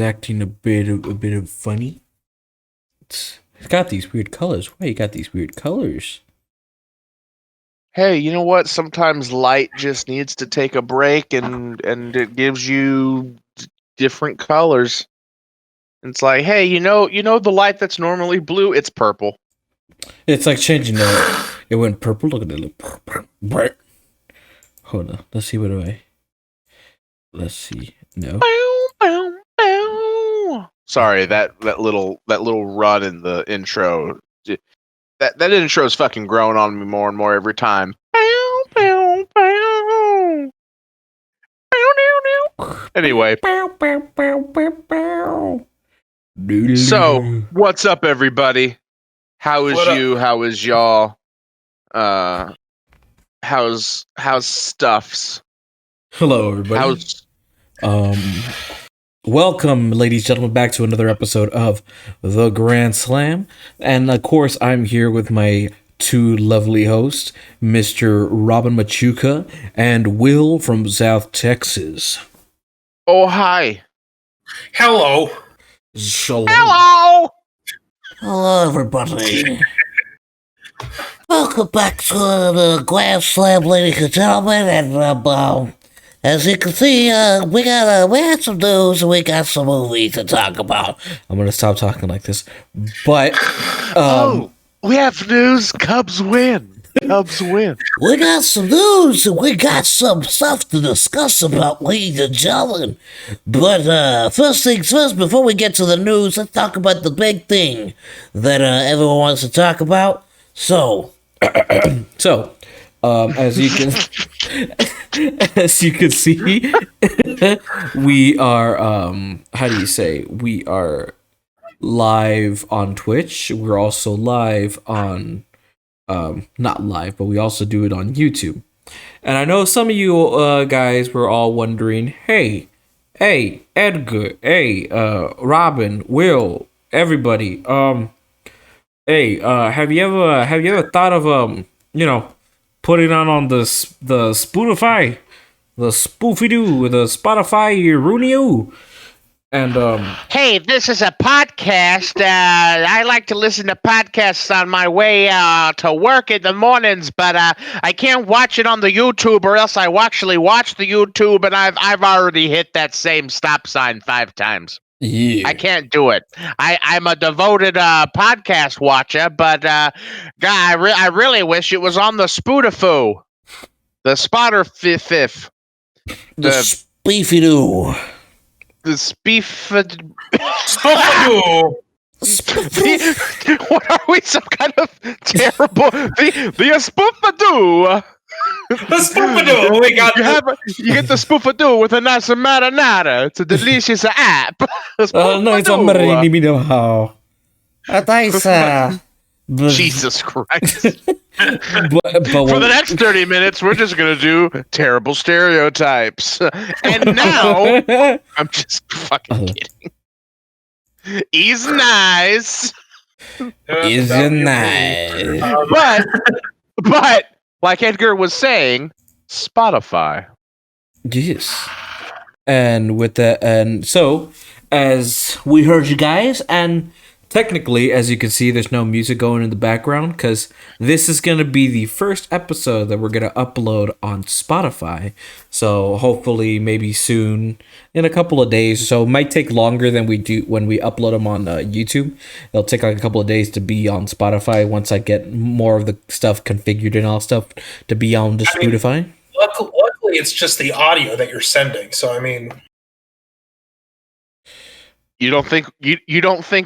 acting a bit of funny. It's got these weird colors. Why you got these weird colors? Hey, you know what? Sometimes light just needs to take a break, and it gives you different colors. It's like, hey, you know the light that's normally blue, it's purple. It's like changing the. It went purple. Look at it. Look. Hold on. Let's see. Let's see. No. Bow, bow, bow. Sorry, that little run in the intro. That intro is fucking growing on me more and more every time. Bow, bow, bow. Anyway. So, what's up, everybody? How is you? How is y'all? How's stuffs? Hello, everybody. Welcome, ladies and gentlemen, back to another episode of The Grand Slam. And of course, I'm here with my two lovely hosts, Mr. Robin Machuca and Will from South Texas. Oh, hi. Hello. Shalom. Hello. Hello, everybody. Welcome back to the Grand Slam, ladies and gentlemen. And as you can see, we had some news and we got some movies to talk about. I'm gonna stop talking like this, but we have news. Cubs win. Cubs win. We got some news and we got some stuff to discuss about, ladies and gentlemen. But first things first, before we get to the news, let's talk about the big thing that everyone wants to talk about. So, as you can see, we are we are live on Twitch. We're also live on not live, but we also do it on YouTube. And I know some of you guys were all wondering, hey Edgar, hey Robin, Will, everybody, hey, have you ever thought of putting on the Spotify, the Spoofy-Doo, the Spotify Rooney-oo, and Hey, this is a podcast. I like to listen to podcasts on my way to work in the mornings, but I can't watch it on the YouTube, or else I actually watch the YouTube, and I've already hit that same stop sign 5 times. yeah, I can't do it. I'm a devoted podcast watcher, but God, I really wish it was on the Spoofy-Doo, the Spotter Fifth, the Spoofy-Doo. the Spoofy-Doo. What are we? Some kind of terrible the Spoofy-Doo. The Spoofy-Doo. We got you get the Spoofy-Doo with a nice marinara. It's a delicious app. no, it's a marinara. Jesus Christ. but For the next 30 minutes, we're just going to do terrible stereotypes. And now, I'm just fucking kidding. He's nice. Is it nice? But, like Edgar was saying, Spotify. Yes. And with that, and so, as we heard you guys, and technically, as you can see, there's no music going in the background, because this is going to be the first episode that we're going to upload on Spotify. So hopefully, maybe soon, in a couple of days. So it might take longer than we do when we upload them on YouTube. It'll take like a couple of days to be on Spotify once I get more of the stuff configured and all stuff to be on the Spotify. Luckily, it's just the audio that you're sending. So I mean, You don't think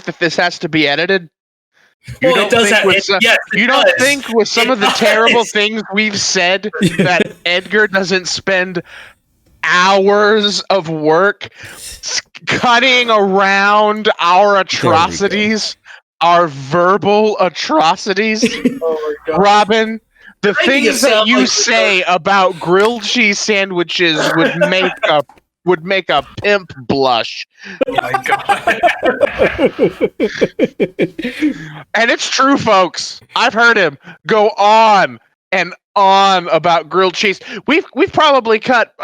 that this has to be edited? well, it does have. You don't think with some of the terrible things we've said that Edgar doesn't spend hours of work cutting around our atrocities, our verbal atrocities? Oh my God. Robin, the things that you like say about grilled cheese sandwiches would make a pimp blush. Oh my God. And it's true, folks. I've heard him go on and on about grilled cheese. We've probably cut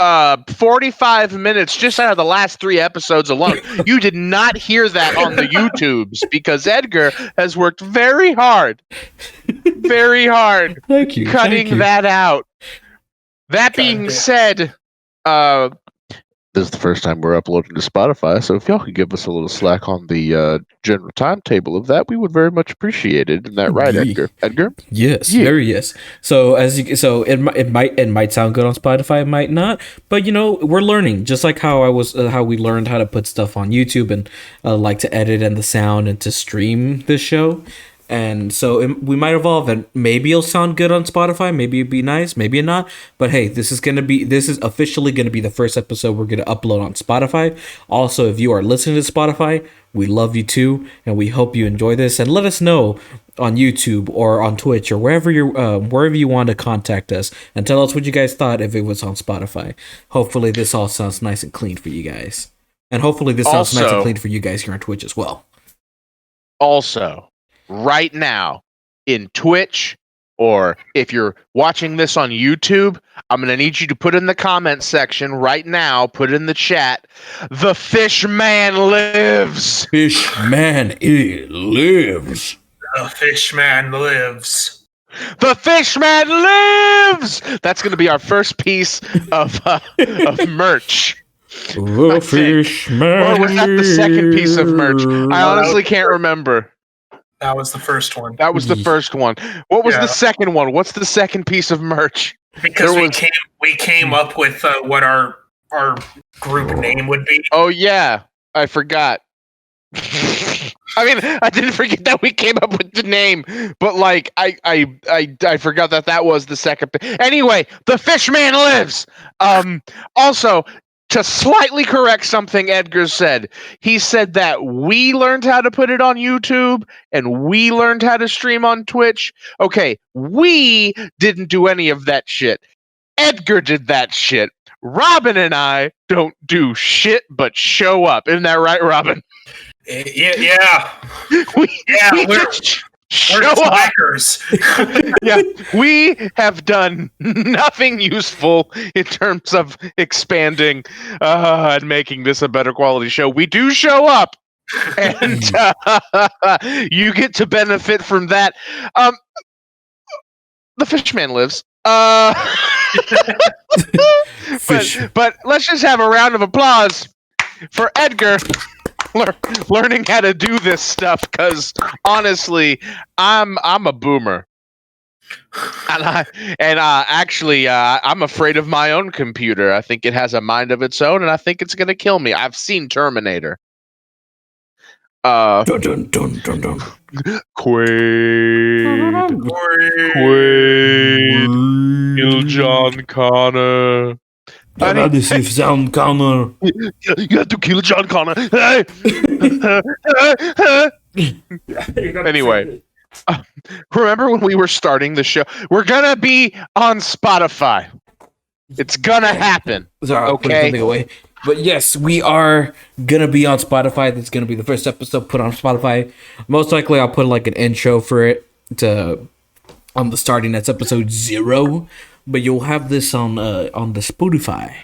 45 minutes just out of the last 3 episodes alone. You did not hear that on the YouTubes because Edgar has worked very hard Thank you. cutting that out. That being said, this is the first time we're uploading to Spotify, so if y'all could give us a little slack on the general timetable of that, we would very much appreciate it. Isn't that right, Edgar? Edgar? Yes, very yes. So it might sound good on Spotify, it might not, but we're learning. Just like how we learned how to put stuff on YouTube and like to edit and the sound and to stream this show. And so we might evolve, and maybe it'll sound good on Spotify. Maybe it'd be nice, maybe not. But hey, this is officially gonna be the first episode we're gonna upload on Spotify. Also, if you are listening to Spotify, we love you too, and we hope you enjoy this. And let us know on YouTube or on Twitch or wherever you want to contact us, and tell us what you guys thought if it was on Spotify. Hopefully, this all sounds nice and clean for you guys, and hopefully, this sounds nice and clean for you guys here on Twitch as well. Also, right now in Twitch, or if you're watching this on YouTube, I'm going to need you to put in the comment section right now, put it in the chat, the Fishman lives. Fishman lives. The Fishman lives. The Fishman lives. That's going to be our first piece of merch. The Fishman. Or was that the second piece of merch? I honestly can't remember. That was the first one. That was the first one. What was the second one? What's the second pice of merch? Because we came up with what our group name would be. Oh yeah, I forgot. I mean, I didn't forget that we came up with the name, but like I forgot that was the second. Anyway, the Fishman lives. Also, to slightly correct something Edgar said, he said that we learned how to put it on YouTube and we learned how to stream on Twitch. Okay, we didn't do any of that shit. Edgar did that shit. Robin and I don't do shit but show up. Isn't that right, Robin? Yeah. we We're show up. slackers. Yeah, we have done nothing useful in terms of expanding and making this a better quality show. We do show up, and you get to benefit from that. The Fishman lives. But let's just have a round of applause for Edgar learning how to do this stuff, because honestly, I'm a boomer, and actually I'm afraid of my own computer. I think it has a mind of its own, and I think it's gonna kill me. I've seen Terminator. Dun dun dun dun dun. Quaid, kill John Connor. This is John Connor. You have to kill John Connor. Hey! Anyway, remember when we were starting the show? We're gonna be on Spotify. It's gonna happen. Sorry, okay. But yes, we are gonna be on Spotify. That's gonna be the first episode put on Spotify. Most likely, I'll put like an intro for it on the starting. That's episode 0. But you'll have this on the Spotify.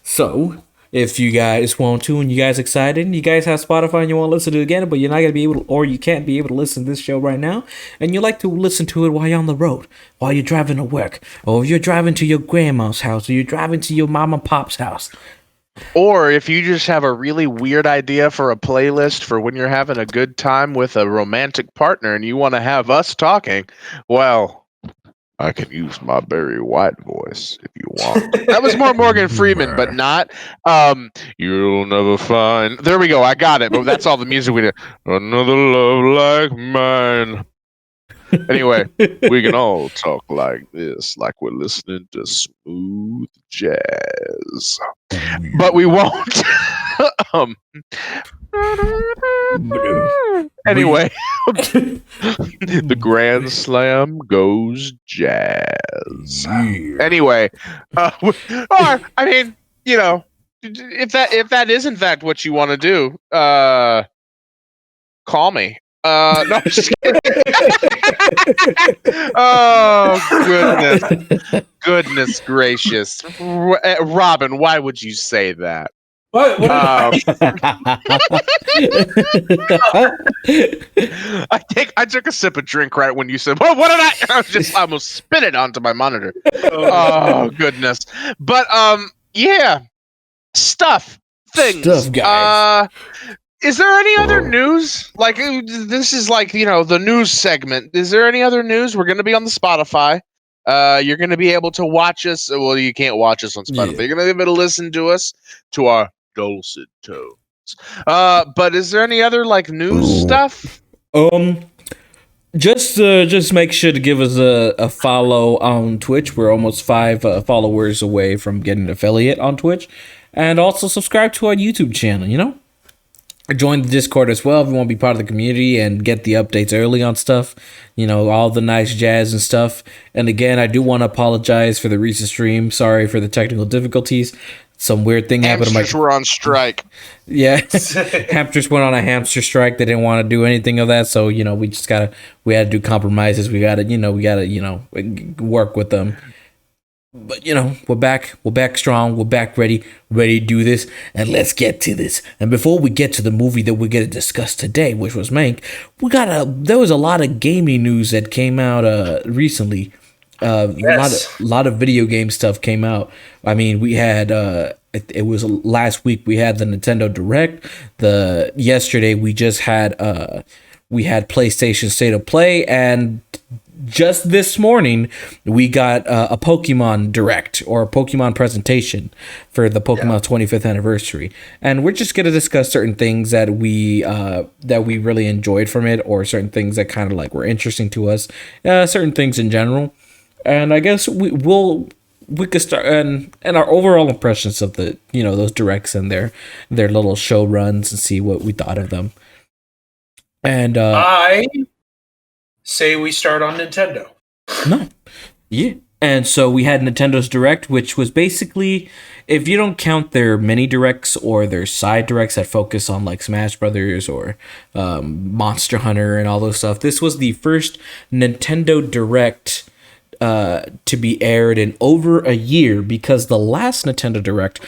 So if you guys want to and you guys excited and you guys have Spotify and you want to listen to it again, but you're not gonna be able to, or you can't be able to listen to this show right now, and you like to listen to it while you're on the road, while you're driving to work, or if you're driving to your grandma's house, or you're driving to your mom and pop's house. Or if you just have a really weird idea for a playlist for when you're having a good time with a romantic partner and you want to have us talking, well, I can use my Barry White voice if you want. That was more Morgan Freeman, but not. You'll never find. There we go. I got it. But that's all the music we did. Another love like mine. Anyway, we can all talk like this, like we're listening to smooth jazz. But we won't. Anyway, the Grand Slam goes jazz. Anyway, or I mean, if that is in fact what you want to do, call me. No, I'm just kidding. Oh, goodness gracious, Robin, why would you say that? What? I took a sip of drink right when you said, "Well, what did I?" I almost spit it onto my monitor. Oh goodness! But yeah, things, guys. Is there any other news? Like this is like the news segment. Is there any other news? We're going to be on the Spotify. You're going to be able to watch us. Well, you can't watch us on Spotify. Yeah. You're going to be able to listen to us to our dulcet tones. But is there any other like news stuff? Just make sure to give us a follow on Twitch. We're almost 5 followers away from getting an affiliate on Twitch, and also subscribe to our YouTube channel. Join the Discord as well if you want to be part of the community and get the updates early on stuff. All the nice jazz and stuff. And again, I do want to apologize for the recent stream. Sorry for the technical difficulties. Some weird thing happened to my... Hamsters were on strike. Yeah. Hamsters went on a hamster strike. They didn't want to do anything of that. So, we had to do compromises. We got to work with them. But we're back strong, we're back ready to do this, and let's get to this. And before we get to the movie that we're going to discuss today, which was Mank, there was a lot of gaming news that came out recently. Yes. A lot of video game stuff came out. I mean, we had it was last week we had the Nintendo Direct. Yesterday we just had PlayStation State of Play, and just this morning, we got a Pokemon Direct or a Pokemon presentation for the Pokemon 25th anniversary, and we're just going to discuss certain things that we really enjoyed from it, or certain things that kind of like were interesting to us, certain things in general, and I guess we could start and our overall impressions of the those Directs and their little show runs and see what we thought of them, and I say we start on Nintendo. No. Yeah. And so we had Nintendo's Direct, which was basically, if you don't count their mini directs or their side directs that focus on like Smash Brothers or Monster Hunter and all those stuff, this was the first Nintendo Direct to be aired in over a year, because the last Nintendo Direct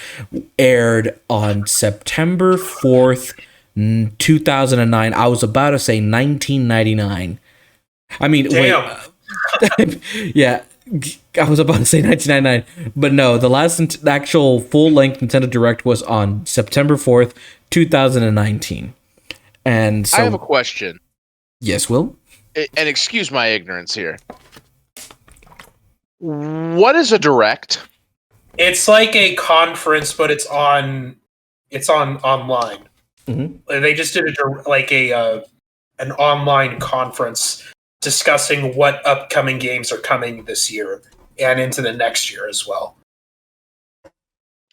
aired on September 4th, 2009. I was about to say 1999. I mean, damn. Wait. Yeah, I was about to say 1999, but no, the last actual full-length Nintendo Direct was on September 4th, 2019. And so, I have a question. Yes, Will? And excuse my ignorance here. What is a Direct? It's like a conference, but it's online. Mm-hmm. They just did an online conference discussing what upcoming games are coming this year and into the next year as well.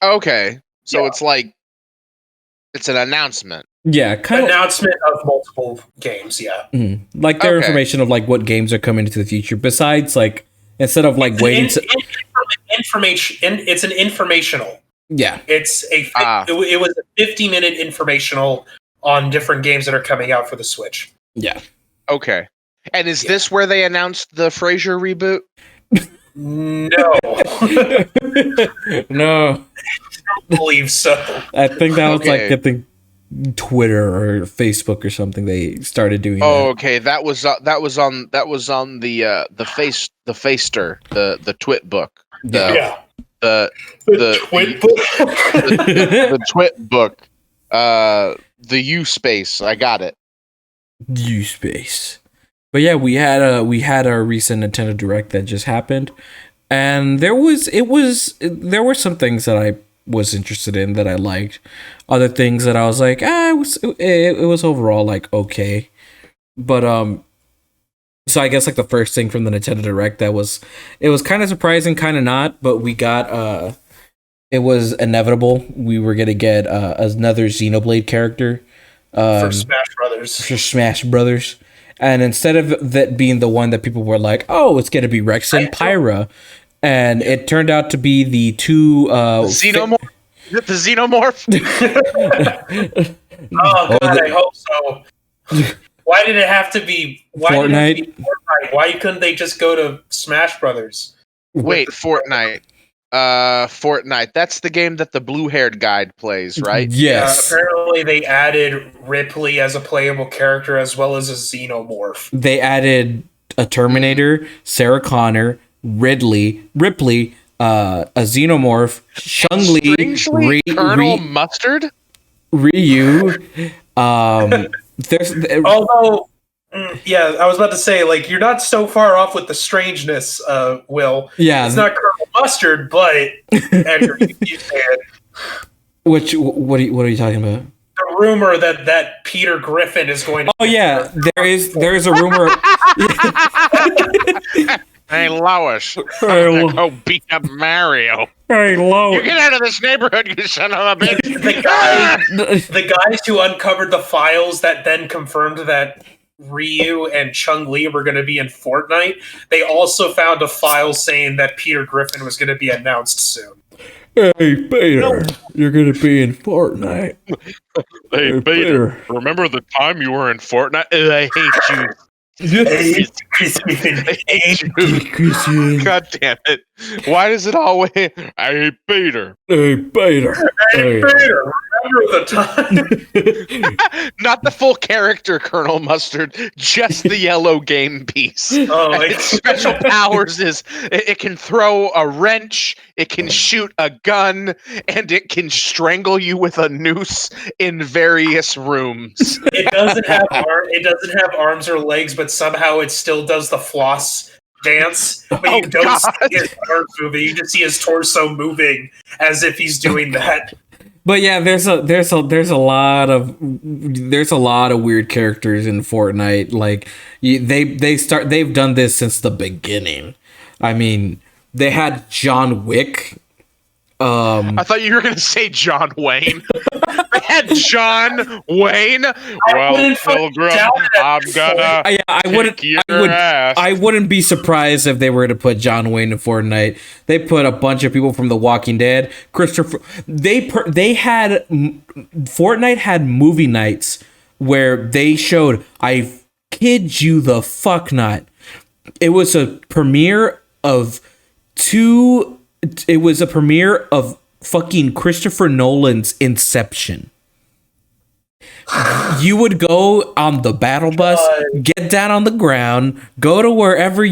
Okay, so it's an announcement. Yeah, kind announcement of multiple games. Yeah, like their information of like what games are coming into the future. Besides, like instead of like waiting to information, it's an informational. Yeah, it's it was a 50-minute informational on different games that are coming out for the Switch. Yeah. Okay. And is this where they announced the Frasier reboot? No. No. I don't believe so. I think that was like Twitter or Facebook or something. They started doing. Oh, okay. That was on the Faster, the Twit book. The Twit book. The Twit book. The U space. I got it. U space. But yeah, we had our recent Nintendo Direct that just happened, and there were some things that I was interested in that I liked, other things that I was like, it was overall like okay, but so I guess like the first thing from the Nintendo Direct it was kind of surprising, kind of not, but we got it was inevitable. We were gonna get another Xenoblade character for Smash Brothers. And instead of that being the one that people were like, oh, it's going to be Rex and Pyra, and it turned out to be the two... Xenomorph? Is it the Xenomorph? Oh, God, I hope so. Why did it have to be? Why did it have to Fortnite? be Fortnite? Why couldn't they just go to Smash Brothers? Wait, Fortnite. Fortnite. That's the game that the blue-haired guy plays, right? Yes. Apparently, they added Ripley as a playable character as well as a xenomorph. They added a Terminator, Sarah Connor, Ripley, a Xenomorph, Chun-Li, Strangely, Colonel Mustard. Ryu. There's Although, yeah, I was about to say, like, you're not so far off with the strangeness, Will. Yeah. It's not Colonel Mustard, but Edgar, you said what are you talking about? the rumor that Peter Griffin is going to. Oh yeah, there is a rumor. Hey, Lois. Hey, Go beat up Mario. Hey, Lo. You get out of this neighborhood, you son of a bitch. the guys who uncovered the files that then confirmed that Ryu and Chun-Li were going to be in Fortnite, they also found a file saying that Peter Griffin was going to be announced soon. Hey, Peter, you're gonna be in Fortnite. Hey, Peter, remember the time you were in Fortnite? I hate you. Hey, God damn it. Why does it always... Hey, Peter. Hey, Peter. Hey, Peter, remember the time? Not the full character, Colonel Mustard, just the yellow game piece. Oh, And its special powers is it can throw a wrench, it can shoot a gun, and it can strangle you with a noose in various rooms. It doesn't have arms or legs, but somehow it still does the floss dance. But you don't see his arms moving; you just see his torso moving as if he's doing that. But yeah, there's a lot of weird characters in Fortnite. Like they've done this since the beginning. I mean, they had John Wick. I thought you were going to say John Wayne. They had John Wayne. Well, Pilgrim, I'm gonna I wouldn't be surprised if they were to put John Wayne in Fortnite. They put a bunch of people from The Walking Dead. Fortnite had movie nights where they showed. I kid you the fuck not. It was a premiere of fucking Christopher Nolan's Inception. You would go on the battle bus, get down on the ground, go to whatever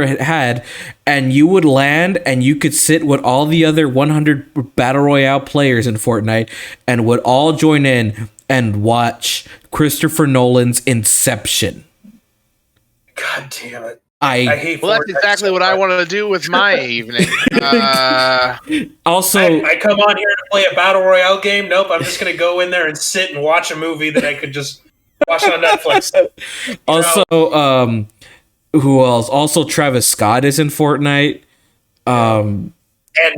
it had, and you would land and you could sit with all the other 100 Battle Royale players in Fortnite and would all join in and watch Christopher Nolan's Inception. God damn it. I hate Well, that's Fortnite exactly so what I much. want to do with my evening. also I come on here to play a battle royale game. Nope, I'm just gonna go in there and sit and watch a movie that I could just watch on Netflix. Who else? Also, Travis Scott is in Fortnite. And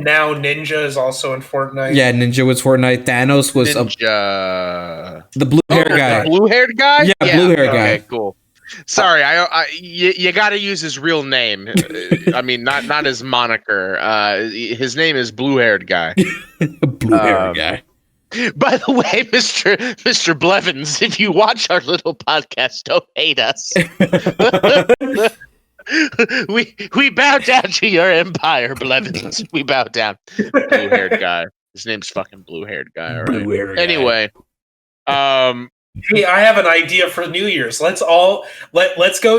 now Ninja is also in Fortnite. Yeah, Ninja was Fortnite. Thanos was Ninja. the blue-haired guy. The blue-haired guy? Yeah, blue-haired guy. Okay, cool. Sorry, you got to use his real name. I mean, not his moniker. His name is Blue-haired Guy. Blue-haired guy. By the way, Mr. Blevins, if you watch our little podcast, don't hate us. we bow down to your empire, Blevins. We bow down. Blue-haired guy. His name's fucking Blue-haired Guy. All right. Blue-haired guy. Anyway, Hey, I have an idea for New Year's. Let's go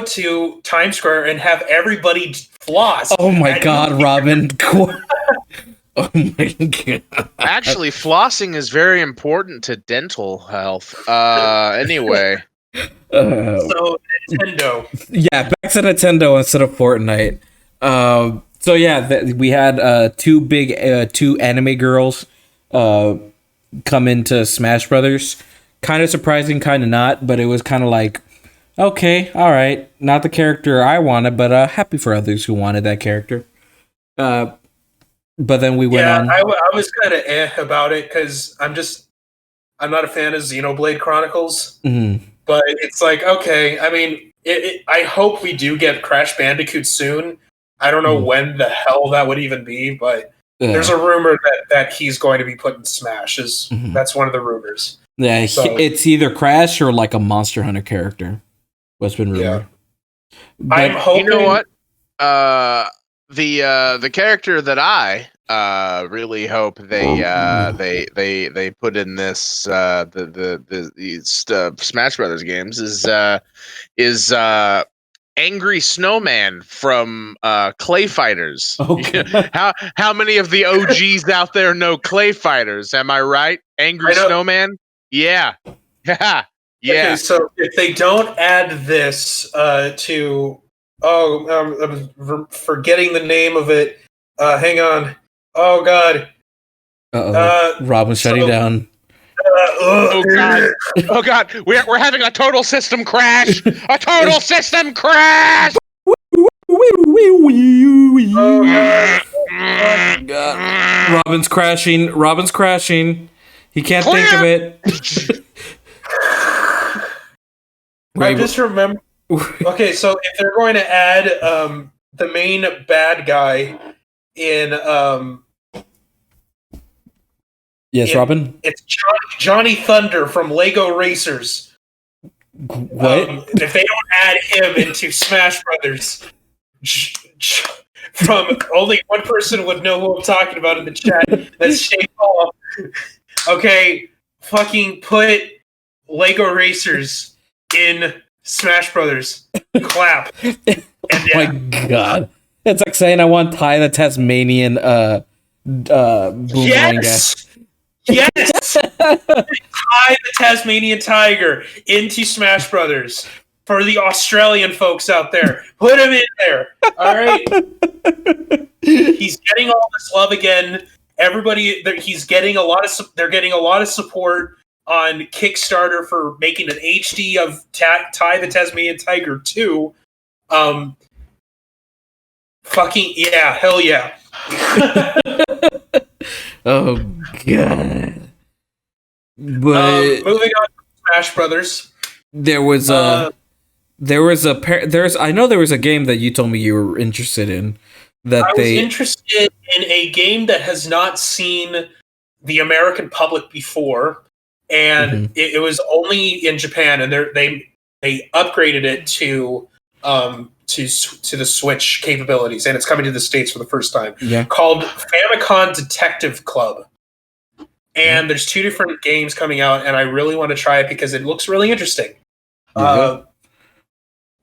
to Times Square and have everybody floss. Oh my God, Robin. Oh my God. actually, flossing is very important to dental health. Anyway. So Nintendo. Yeah, back to Nintendo instead of Fortnite. So yeah, we had two anime girls come into Smash Brothers. Kind of surprising, kind of not, but it was kind of like, okay, all right, not the character I wanted, but happy for others who wanted that character. But then we went on. I was kind of about it because I'm not a fan of Xenoblade Chronicles. Mm-hmm. But it's like, okay, I mean, I hope we do get Crash Bandicoot soon. I don't know when the hell that would even be, but there's a rumor that he's going to be put in Smash. That's one of the rumors. Yeah, So- it's either Crash or like a Monster Hunter character. What's been rumored. I'm hoping. You know what? The character that I really hope they put in this these Smash Brothers games is Angry Snowman from Clay Fighters. Okay. How many of the OGs out there know Clay Fighters? Am I right? Angry I know- Snowman? Yeah. Yeah. Okay, so if they don't add this to, I'm forgetting the name of it. Hang on. Oh God. Robin's shutting down. Oh God! Oh God! We're having a total system crash! A total system crash! God. Robin's crashing. He can't think of it. I just remember. Okay, so if they're going to add the main bad guy in Yes, Robin. it's Johnny Thunder from Lego Racers. What? If they don't add him into Smash Brothers, from only one person would know who I'm talking about in the chat. That's Shane Paul. Okay, fucking put Lego Racers in Smash Brothers. Clap. And Oh my God! It's like saying I want Ty the Tasmanian boomerang guy. yes. Yes. Tie the Tasmanian tiger into Smash Brothers for the Australian folks out there. Put him in there. All right. He's getting all this love again. Everybody, he's getting a lot of. They're getting a lot of support on Kickstarter for making an HD of Ty the Tasmanian Tiger 2. Fucking yeah, hell yeah. Oh God! But Moving on to Smash Brothers. there was a I know there was a game that you told me you were interested in. That I was interested in a game that has not seen the American public before, and it was only in Japan, and they upgraded it to the Switch capabilities, and it's coming to the States for the first time. Yeah. Called Famicom Detective Club. And there's 2 different games coming out, and I really want to try it because it looks really interesting.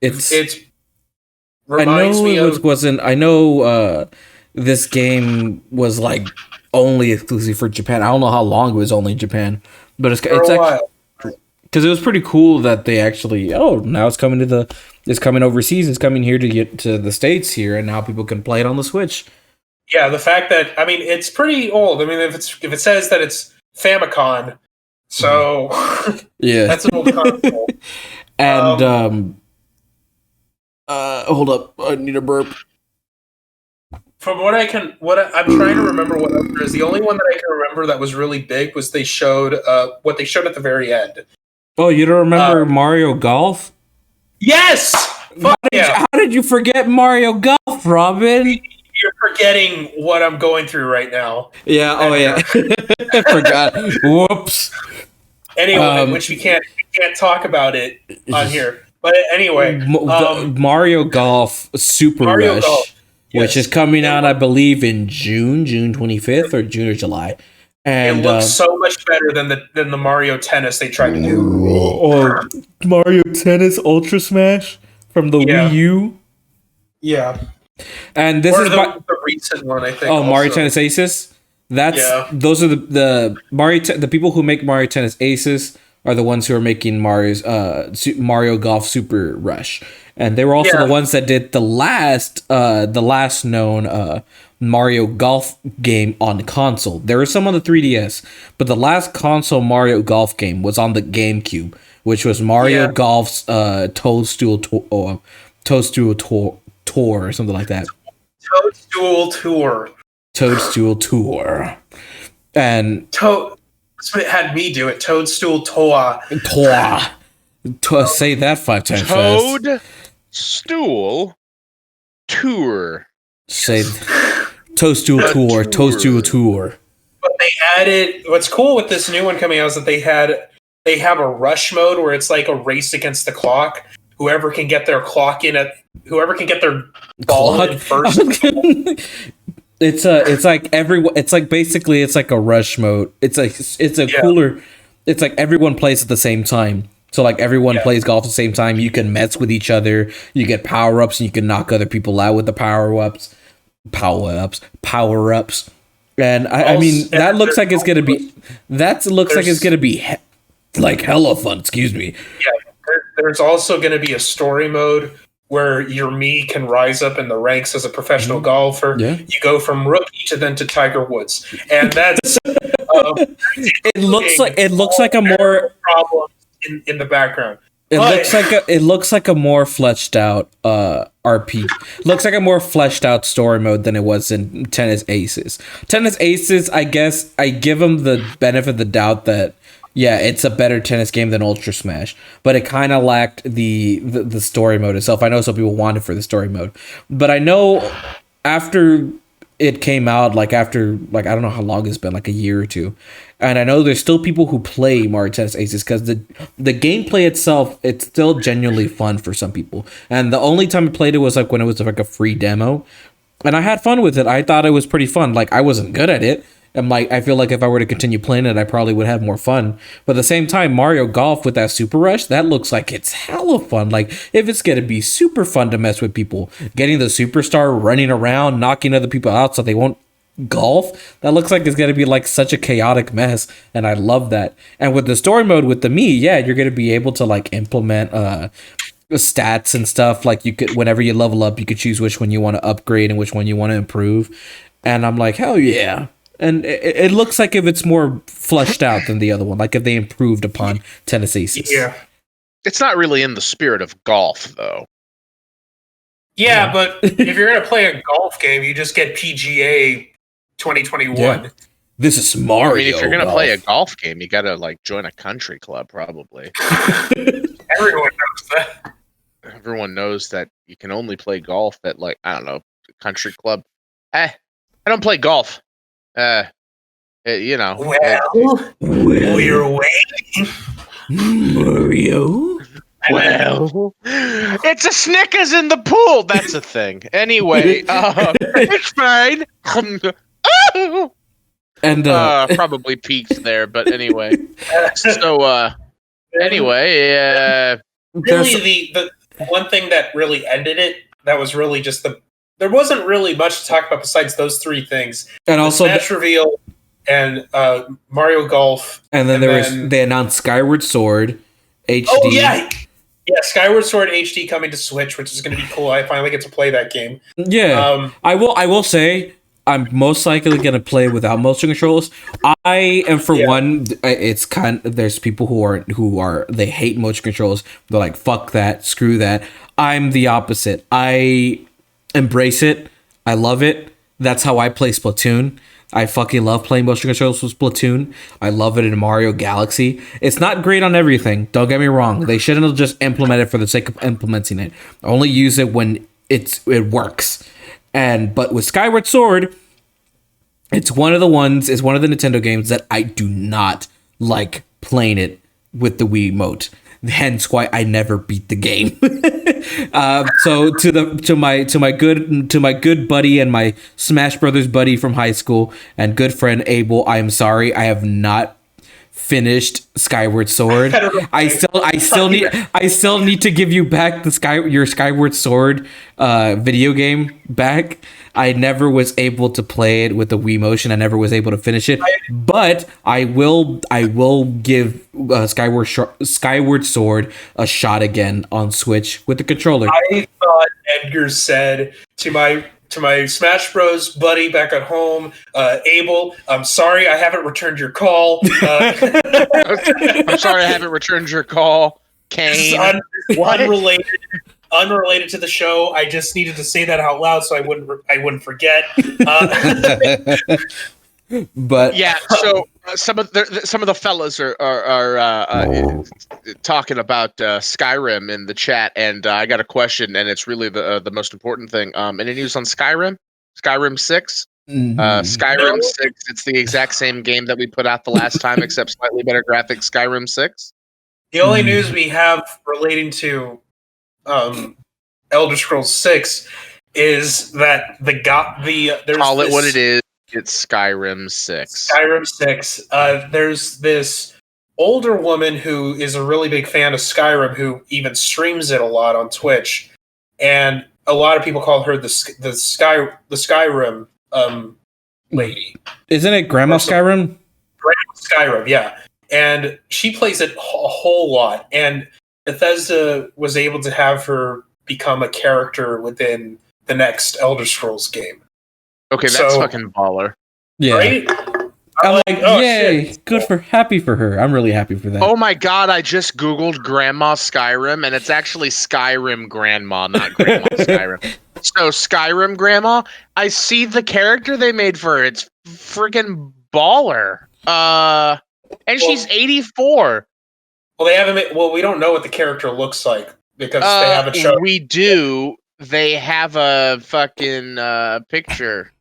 It reminds me of I know this game was like only exclusive for Japan. I don't know how long it was only in Japan, but it's for a actually while. because it was pretty cool that they actually now it's coming overseas. It's coming here to get to the States here, and now people can play it on the Switch. Yeah, the fact that it's pretty old. I mean, if it says that it's Famicom, so Yeah, that's an old console. and hold up, I need a burp. From what I'm trying to remember what there is. The only one that I can remember that was really big was they showed what they showed at the very end. Oh, you don't remember Mario Golf? Yes. How did you forget Mario Golf, Robin? You're forgetting what I'm going through right now. Yeah. Oh, yeah. I forgot. Whoops. Anyway, which we can't talk about it on here. But anyway, Mario Golf Super Mario Rush, Golf, which is coming out, I believe, in June 25th, or June or July. And it looks so much better than the Mario Tennis they tried to do. Mario Tennis Ultra Smash from the Wii U. Yeah. And this is the recent one, I think. Mario Tennis Aces. Those are the people who make Mario Tennis Aces are the ones who are making Mario Golf Super Rush, and they were also the ones that did the last known Mario Golf game on console. There was some on the 3DS, but the last console Mario Golf game was on the GameCube, which was Mario Golf's Toadstool Tour or something like that. Toadstool Tour. And that's what it had me do it. Toadstool Tour. Say that 5 times fast. Toadstool Tour. Say Toadstool Tour. Toadstool Tour. But they added. What's cool with this new one coming out is that they had they have a rush mode where it's like a race against the clock. Whoever can get their whoever can get their ball in first. It's like basically it's like a rush mode. It's cooler. It's like everyone plays at the same time. So like everyone plays golf at the same time. You can mess with each other. You get power ups, and you can knock other people out with the power ups. And I mean that looks like it's gonna be. Like hella fun. Excuse me. Yeah, there's also going to be a story mode where your me can rise up in the ranks as a professional golfer. Yeah. You go from rookie to Tiger Woods, and that's it looks like a more problem in the background. It looks like a more fleshed out RP. Looks like a more fleshed out story mode than it was in Tennis Aces. Tennis Aces, I guess I give them the benefit of the doubt that it's a better tennis game than Ultra Smash, but it kind of lacked the story mode itself. I know some people wanted for the story mode, but I know after it came out, I don't know how long it's been, like a year or two, and I know there's still people who play Mario Tennis Aces because the gameplay itself, it's still genuinely fun for some people. And the only time I played it was like when it was like a free demo, and I had fun with it. I thought it was pretty fun. Like I wasn't good at it. And I feel like if I were to continue playing it, I probably would have more fun. But at the same time, Mario Golf with that Super Rush, that looks like it's hella fun. Like, if it's going to be super fun to mess with people, getting the superstar running around, knocking other people out so they won't golf, that looks like it's going to be like such a chaotic mess. And I love that. And with the story mode with the Mii, you're going to be able to like implement stats and stuff. Like you could, whenever you level up, you could choose which one you want to upgrade and which one you want to improve. And I'm like, hell yeah. And it looks like if it's more fleshed out than the other one, like if they improved upon Tennis Aces. Yeah. It's not really in the spirit of golf, though. Yeah, but if you're going to play a golf game, you just get PGA 2021. Yeah. This is Mario. I mean, if you're going to play a golf game, you got to like join a country club, probably. Everyone knows that. Everyone knows that you can only play golf at, like, I don't know, country club. I don't play golf. You know. Well, you're waiting. Mario. Well, it's a Snickers in the pool. That's a thing. Anyway, it's fine. And probably peaks there, but anyway. So, anyway, really, the one thing that really ended it, that was really just there wasn't really much to talk about besides those three things. And also Smash reveal and Mario Golf. And then they announced Skyward Sword HD. Oh yeah. Yeah, Skyward Sword HD coming to Switch, which is going to be cool. I finally get to play that game. Yeah. I will say I'm most likely going to play without motion controls. I am one. It's there's people who are they hate motion controls. They're like, fuck that, screw that. I'm the opposite. I embrace it. I love it. That's how I play Splatoon. I fucking love playing motion controls with Splatoon. I love it in Mario Galaxy. It's not great on everything. Don't get me wrong. They shouldn't have just implemented it for the sake of implementing it. Only use it when it works. But with Skyward Sword, it's one of the Nintendo games that I do not like playing it with the Wii Wiimote. Hence why I never beat the game. So to my good buddy and my Smash Brothers buddy from high school and good friend Abel, I am sorry, I have not finished Skyward Sword. I still need to give you back your Skyward Sword video game back. I never was able to play it with the Wii Motion. I never was able to finish it, but I will give Skyward Sword a shot again on Switch with the controller. I thought Edgar said to my Smash Bros. Buddy back at home, Abel, I'm sorry I haven't returned your call. I'm sorry I haven't returned your call, Kane. Unrelated to the show. I just needed to say that out loud so I wouldn't forget. But yeah, so some of the fellas are talking about Skyrim in the chat, and I got a question, and it's really the most important thing. Any news on Skyrim? Skyrim 6? Skyrim 6. It's the exact same game that we put out the last time, except slightly better graphics. Skyrim 6. The only news we have relating to Elder Scrolls 6 is that there's Call it this, what it is. It's Skyrim 6. Skyrim 6. There's this older woman who is a really big fan of Skyrim, who even streams it a lot on Twitch, and a lot of people call her the Skyrim lady. Isn't it Grandma Skyrim? Grandma Skyrim, yeah. And she plays it a whole lot, and Bethesda was able to have her become a character within the next Elder Scrolls game. Okay, that's fucking baller. Yeah. Right? I'm like, yay! Shit. Happy for her. I'm really happy for that. Oh my god, I just googled Grandma Skyrim, and it's actually Skyrim Grandma, not Grandma Skyrim. So Skyrim Grandma, I see the character they made for her. It's freaking baller. And she's 84. Well, they haven't. Well, we don't know what the character looks like because they haven't shown. We do. They have a fucking picture.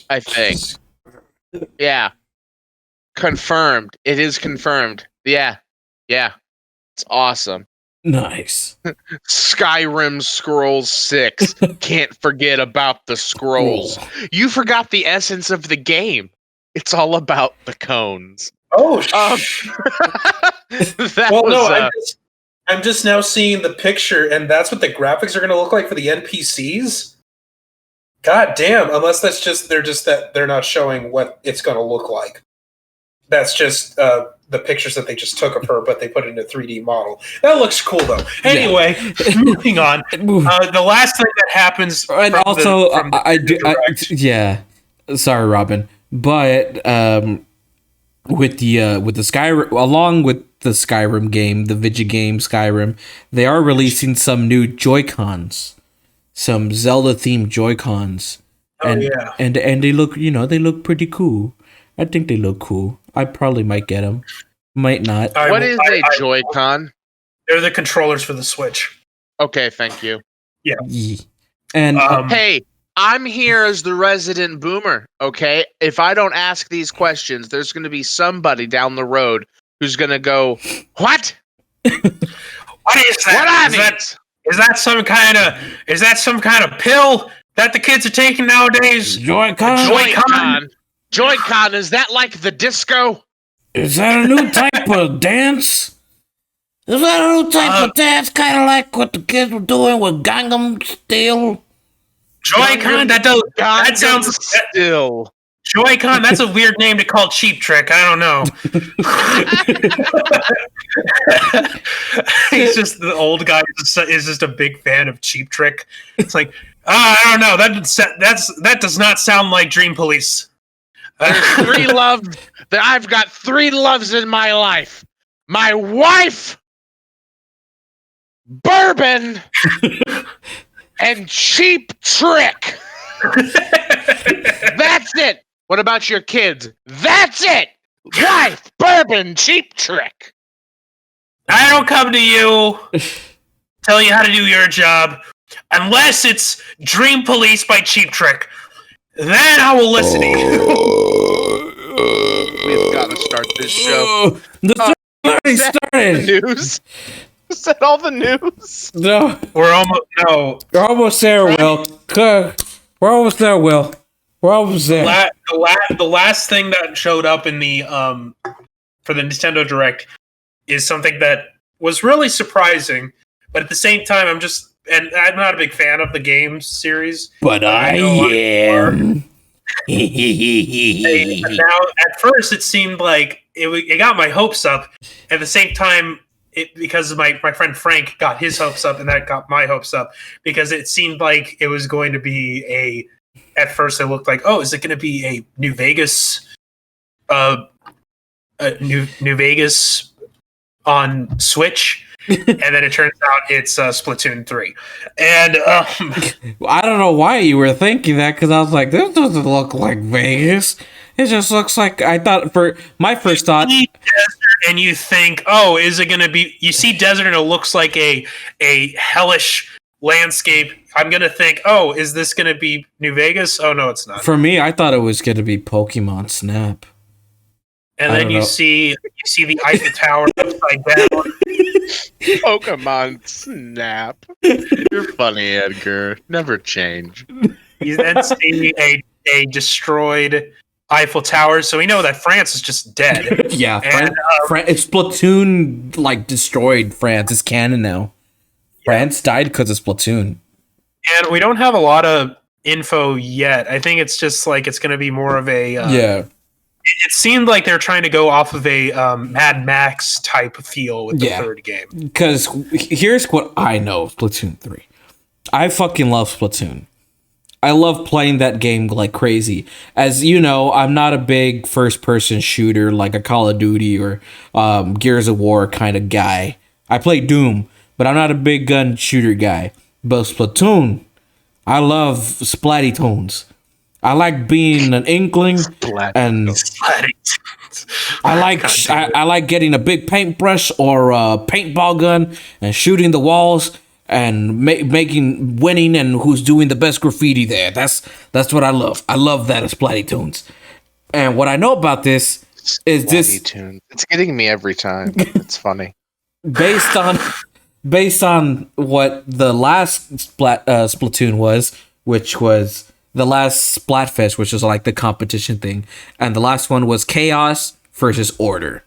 I think. Yeah. Confirmed. It is confirmed. Yeah. Yeah. It's awesome. Nice. Skyrim Scrolls 6. Can't forget about the scrolls. You forgot the essence of the game. It's all about the cones. Oh, I'm just now seeing the picture, and that's what the graphics are going to look like for the NPCs. God damn! Unless they're not showing what it's going to look like. That's just the pictures that they just took of her, but they put it in a 3D model. That looks cool, though. Anyway, moving on. The last thing that happens, and also, yeah. Sorry, Robin, but with the Skyrim, along with the Skyrim game, the videogame Skyrim, they are releasing some new Joy-Cons, some Zelda-themed Joy-Cons, and they look, they look pretty cool. I think they look cool. I probably might get them, might not. What is a Joy-Con? They're the controllers for the Switch. Okay, thank you. Yeah. And hey, I'm here as the resident boomer, okay? If I don't ask these questions, there's going to be somebody down the road who's going to go, what? What is that? Is that some kind of pill that the kids are taking nowadays? Joy-Con? Joy-Con, is that like the disco? Is that a new type of dance? Is that a new type of dance? Kind of like what the kids were doing with Gangnam Style? Joy-Con? That sounds still. Joy-Con, that's a weird name to call Cheap Trick. I don't know. He's just the old guy is just a big fan of Cheap Trick. It's like, I don't know. That does not sound like Dream Police. There's 3 loves. I've got 3 loves in my life. My wife, bourbon, and Cheap Trick. That's it. What about your kids? That's it. Wife, bourbon, Cheap Trick. I don't come to you, tell you how to do your job, unless it's Dream Police by Cheap Trick. Then I will listen to you. We've got to start this show. Already started. News? Is that all the news? No. We're almost there, Will. We're almost there, Will. We're almost there. The last thing that showed up in the for the Nintendo Direct is something that was really surprising, but at the same time, I'm not a big fan of the game series. But I am. Now, at first, it seemed like it got my hopes up. At the same time, because my friend Frank got his hopes up, and that got my hopes up, because it seemed like it was going to be at first, it looked like, is it going to be a New Vegas, New Vegas on Switch? And then it turns out it's Splatoon 3. And I don't know why you were thinking that, because I was like, this doesn't look like Vegas. It just looks like, I thought, for my first thought. You see desert and you think, is it going to be, you see desert and it looks like a hellish landscape. I'm going to think, is this going to be New Vegas? Oh, no, it's not. For me, I thought it was going to be Pokemon Snap. And then you see the Eiffel Tower upside down. Pokemon Snap. You're funny, Edgar. Never change. You then see a destroyed Eiffel Tower, so we know that France is just dead. Yeah, and it's Splatoon like destroyed France. It's canon now. France died because of Splatoon. And we don't have a lot of info yet. I think it's just like it's going to be more of a It seemed like they're trying to go off of a Mad Max type feel with the third game. Because here's what I know of Splatoon 3. I fucking love Splatoon. I love playing that game like crazy. As you know, I'm not a big first-person shooter like a Call of Duty or Gears of War kind of guy. I play Doom, but I'm not a big gun shooter guy. But Splatoon, I love splatty tones. I like being an inkling, and I like getting a big paintbrush or a paintball gun and shooting the walls and winning and who's doing the best graffiti there. That's what I love. I love that as splatty tunes. And what I know about this is splatty tunes. It's getting me every time. It's funny. Based on what the last Splatoon was, which was the last Splatfest, which was like the competition thing, and the last one was Chaos versus Order,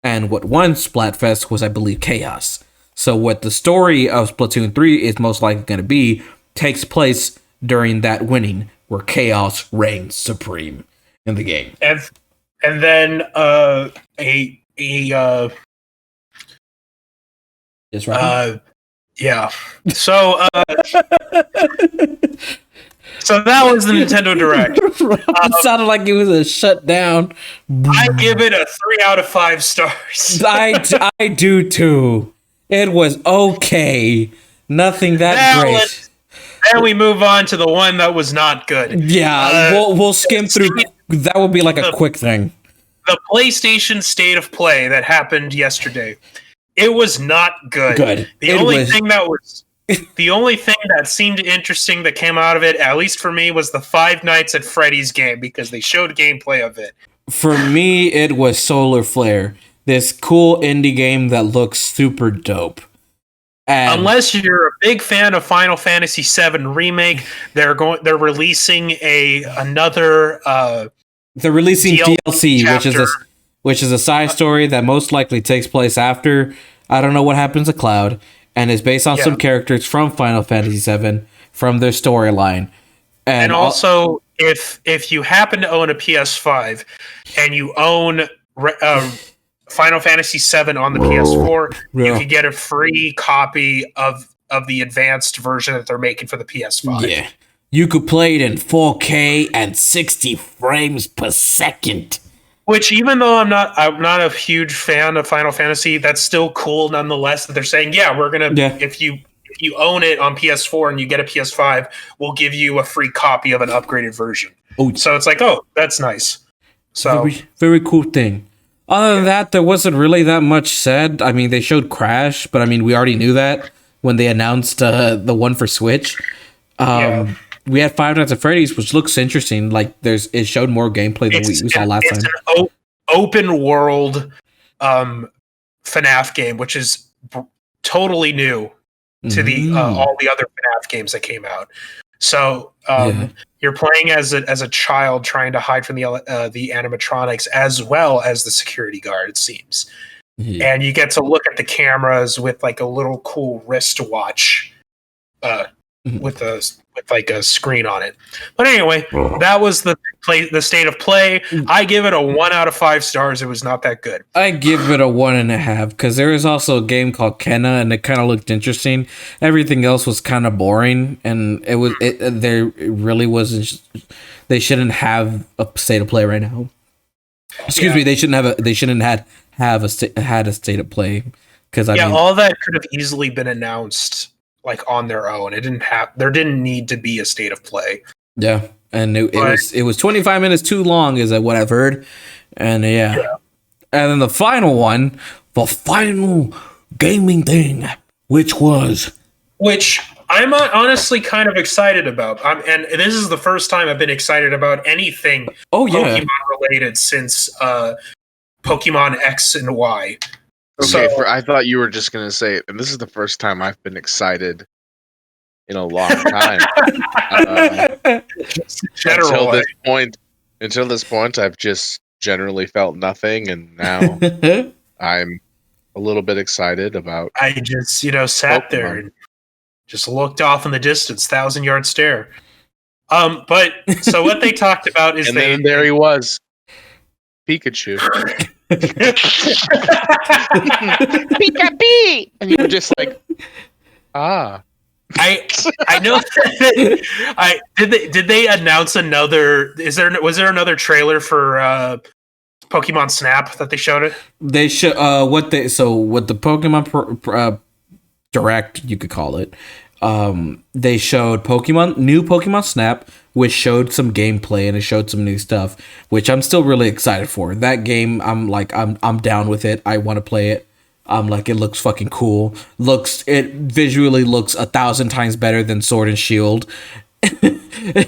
and what won Splatfest was, I believe, Chaos. So what the story of Splatoon 3 is most likely going to be takes place during that winning, where Chaos reigns supreme in the game. And then is right. Yeah. So so that was the Nintendo Direct. It sounded like it was a shutdown. I give it a 3 out of 5 stars. I do too. It was okay. Nothing that great. Then we move on to the one that was not good. Yeah, we'll skim through. That would be like a quick thing. The PlayStation State of Play that happened yesterday. It was not good. The only thing that seemed interesting that came out of it, at least for me, was the Five Nights at Freddy's game because they showed gameplay of it. For me, it was Solar Flare, this cool indie game that looks super dope. And unless you're a big fan of Final Fantasy VII Remake, they're releasing another. They're releasing DLC, which is a side story that most likely takes place after I don't know what happens to Cloud, and is based on some characters from Final Fantasy VII from their storyline. And also, if you happen to own a PS5 and you own Final Fantasy VII on the PS4, you can get a free copy of the advanced version that they're making for the PS5. Yeah, you could play it in 4K and 60 frames per second. Which, even though I'm not a huge fan of Final Fantasy, that's still cool nonetheless that they're saying, we're gonna if you own it on PS4 and you get a PS5, we'll give you a free copy of an upgraded version. Oh, so it's like, that's nice. So very, very cool thing. Other than that, there wasn't really that much said. I mean, they showed Crash, but I mean, we already knew that when they announced the one for Switch. We had Five Nights at Freddy's, which looks interesting. Like it showed more gameplay than we saw last time. It's an open world FNAF game, which is totally new to the all the other FNAF games that came out. So you're playing as a child trying to hide from the animatronics as well as the security guard, it seems. And you get to look at the cameras with like a little cool wristwatch with a screen on it. But anyway, that was the State of Play. I give it a 1 out of 5 stars. It was not that good. I give it a 1.5 because there is also a game called Kenna, and it kind of looked interesting. Everything else was kind of boring, and there really wasn't. They shouldn't have a State of Play right now. Excuse me. They shouldn't have a State of Play because all that could have easily been announced like on their own. There didn't need to be a State of Play. Yeah, and it was 25 minutes too long, is what I've heard. And and then the final one, the final gaming thing, which I'm honestly kind of excited about. And this is the first time I've been excited about anything Pokemon related since Pokemon X and Y. Okay, So, I thought you were just gonna say, and this is the first time I've been excited in a long time. general, Until this point, I've just generally felt nothing, and now I'm a little bit excited about. I just sat there Pokemon. and just looked off in the distance, 1,000-yard stare. But so what they talked about is And then there he was, Pikachu. Pika-pee! And you were just like, ah. I know. Did they announce another? Was there another trailer for Pokemon Snap that they showed it? They show what the Pokemon Direct, you could call it. They showed new Pokemon Snap, which showed some gameplay and it showed some new stuff, which I'm still really excited for. That game, I'm down with it. I want to play it. It looks fucking cool. It visually looks 1,000 times better than Sword and Shield.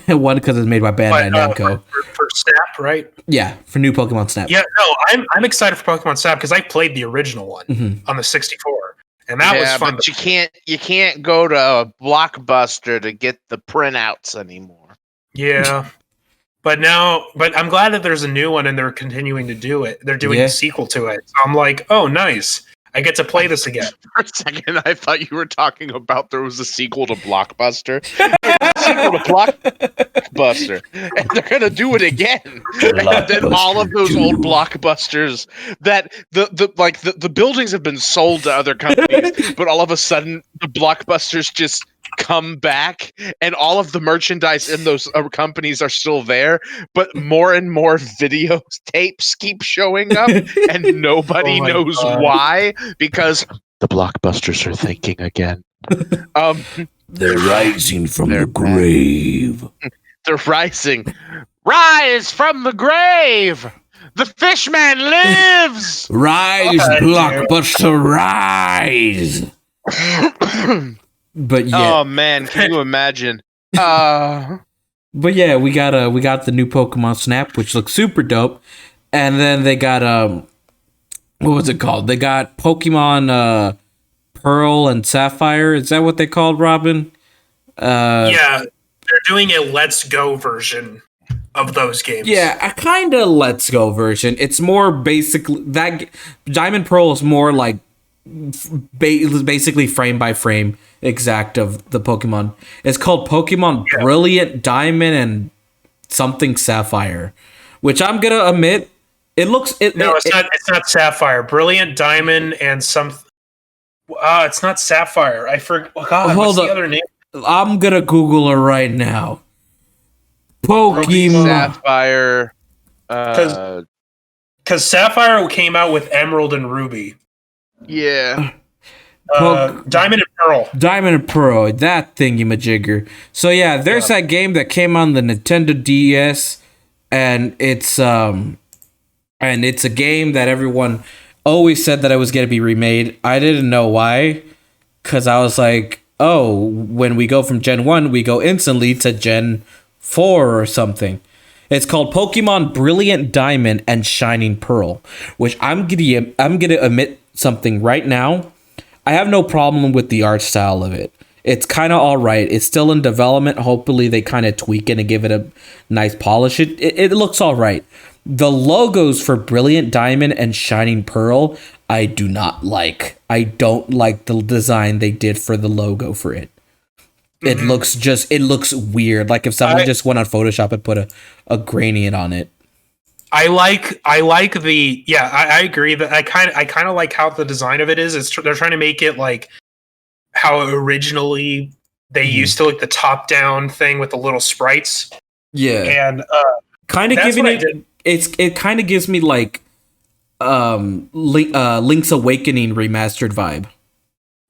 One, because it's made by Bandai Namco. For Snap, right? Yeah, for new Pokemon Snap. Yeah, no, I'm excited for Pokemon Snap because I played the original one on the 64, and that was fun. But you can't go to a Blockbuster to get the printouts anymore. Yeah, but I'm glad that there's a new one and they're continuing to do it. They're doing a sequel to it. So I'm like, oh, nice. I get to play this again. For a second, I thought you were talking about there was a sequel to Blockbuster. Sequel to Blockbuster. And they're going to do it again. And then all of those old Blockbusters that the buildings have been sold to other companies, but all of a sudden the Blockbusters just come back and all of the merchandise in those companies are still there, but more and more video tapes keep showing up and nobody knows why, because the Blockbusters are thinking again. They're rising from the grave. They're rising. Rise from the grave! The Fishman lives! Rise, Blockbuster, rise! But yeah. Oh man, can you imagine? But yeah, we got the new Pokemon Snap, which looks super dope. And then they got what was it called? They got Pokemon Pearl and Sapphire. Is that what they called, Robin? Yeah, they're doing a Let's Go version of those games. Yeah, a kind of Let's Go version. It's more basically that Diamond Pearl is more like basically frame by frame exact of the Pokemon. It's called Pokemon Brilliant Diamond and something Sapphire, which I'm gonna admit it's not Sapphire. Brilliant Diamond and some. It's not Sapphire. I forgot. Oh, God, what's the other name? I'm gonna Google it right now. Pokemon Sapphire. Because Sapphire came out with Emerald and Ruby. Yeah. Diamond and Pearl. Diamond and Pearl, that thingy-majigger. So yeah, there's that game that came on the Nintendo DS, and it's a game that everyone always said that it was gonna be remade. I didn't know why, because I was like, oh, when we go from Gen 1, we go instantly to Gen 4 or something. It's called Pokemon Brilliant Diamond and Shining Pearl, which I'm gonna admit something right now. I have no problem with the art style of it. It's kind of all right. It's still in development. Hopefully they kind of tweak it and give it a nice polish. It looks all right. The logos for Brilliant Diamond and Shining Pearl, I do not like. I don't like the design they did for the logo for it. It looks weird. Like if someone just went on Photoshop and put a gradient on it. I agree that I kind of like how the design of it is. They're trying to make it like how originally they used to, like the top down thing with the little sprites. Yeah. And kind of giving it kind of gives me like Link's Awakening remastered vibe.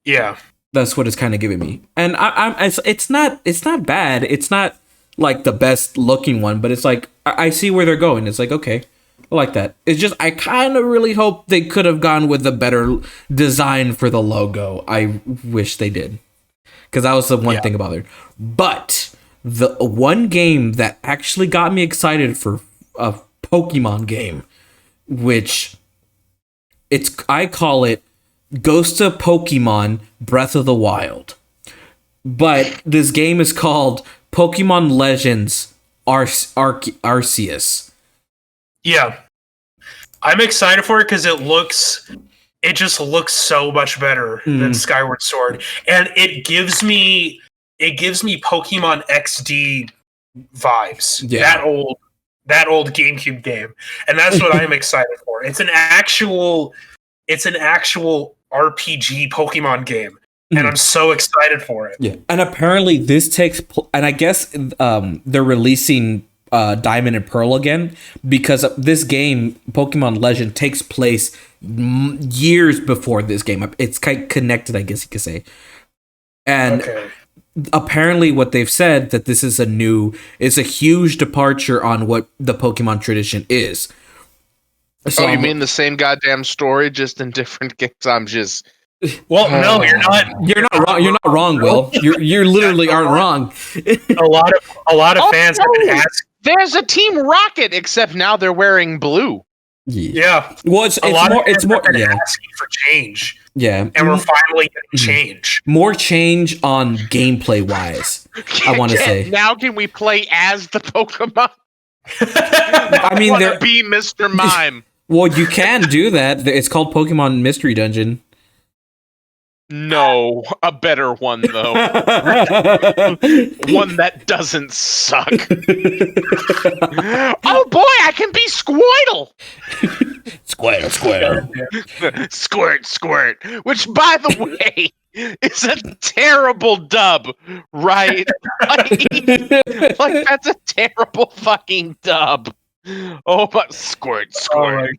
Yeah. That's what it's kind of giving me. And it's not bad. It's not like the best looking one, but it's like I see where they're going. It's like, okay, I like that. It's just I kind of really hope they could have gone with a better design for the logo. I wish they did, because that was the one thing about it. But the one game that actually got me excited for a Pokemon game, which I call it Ghost of Pokemon Breath of the Wild. But this game is called Pokemon Legends Arceus. Yeah. I'm excited for it because it just looks so much better than Skyward Sword. And it gives me Pokemon XD vibes. Yeah. That old GameCube game. And that's what I'm excited for. It's an actual RPG Pokemon game. And I'm so excited for it. Yeah. And apparently this and I guess they're releasing Diamond and Pearl again because this game, Pokemon Legend, takes place years before this game. It's kind of connected, I guess you could say. And apparently what they've said that this is it's a huge departure on what the Pokemon tradition is. So you mean the same goddamn story, just in different games? I'm just... Well, no, you're not. You're not wrong. You're not wrong, Will. You literally aren't wrong. A lot of fans have been asking. There's a Team Rocket, except now they're wearing blue. Yeah. Well, it's more asking for change. Yeah. And we're finally getting change. More change on gameplay wise. I want to say. Now can we play as the Pokemon? I mean, they're be Mr. Mime. Well, you can do that. It's called Pokemon Mystery Dungeon. No, a better one though. One that doesn't suck. Oh boy, I can be Squirtle. Squirtle. Squirt. Which, by the way, is a terrible dub, right? Like that's a terrible fucking dub. Oh, but squirt. Like,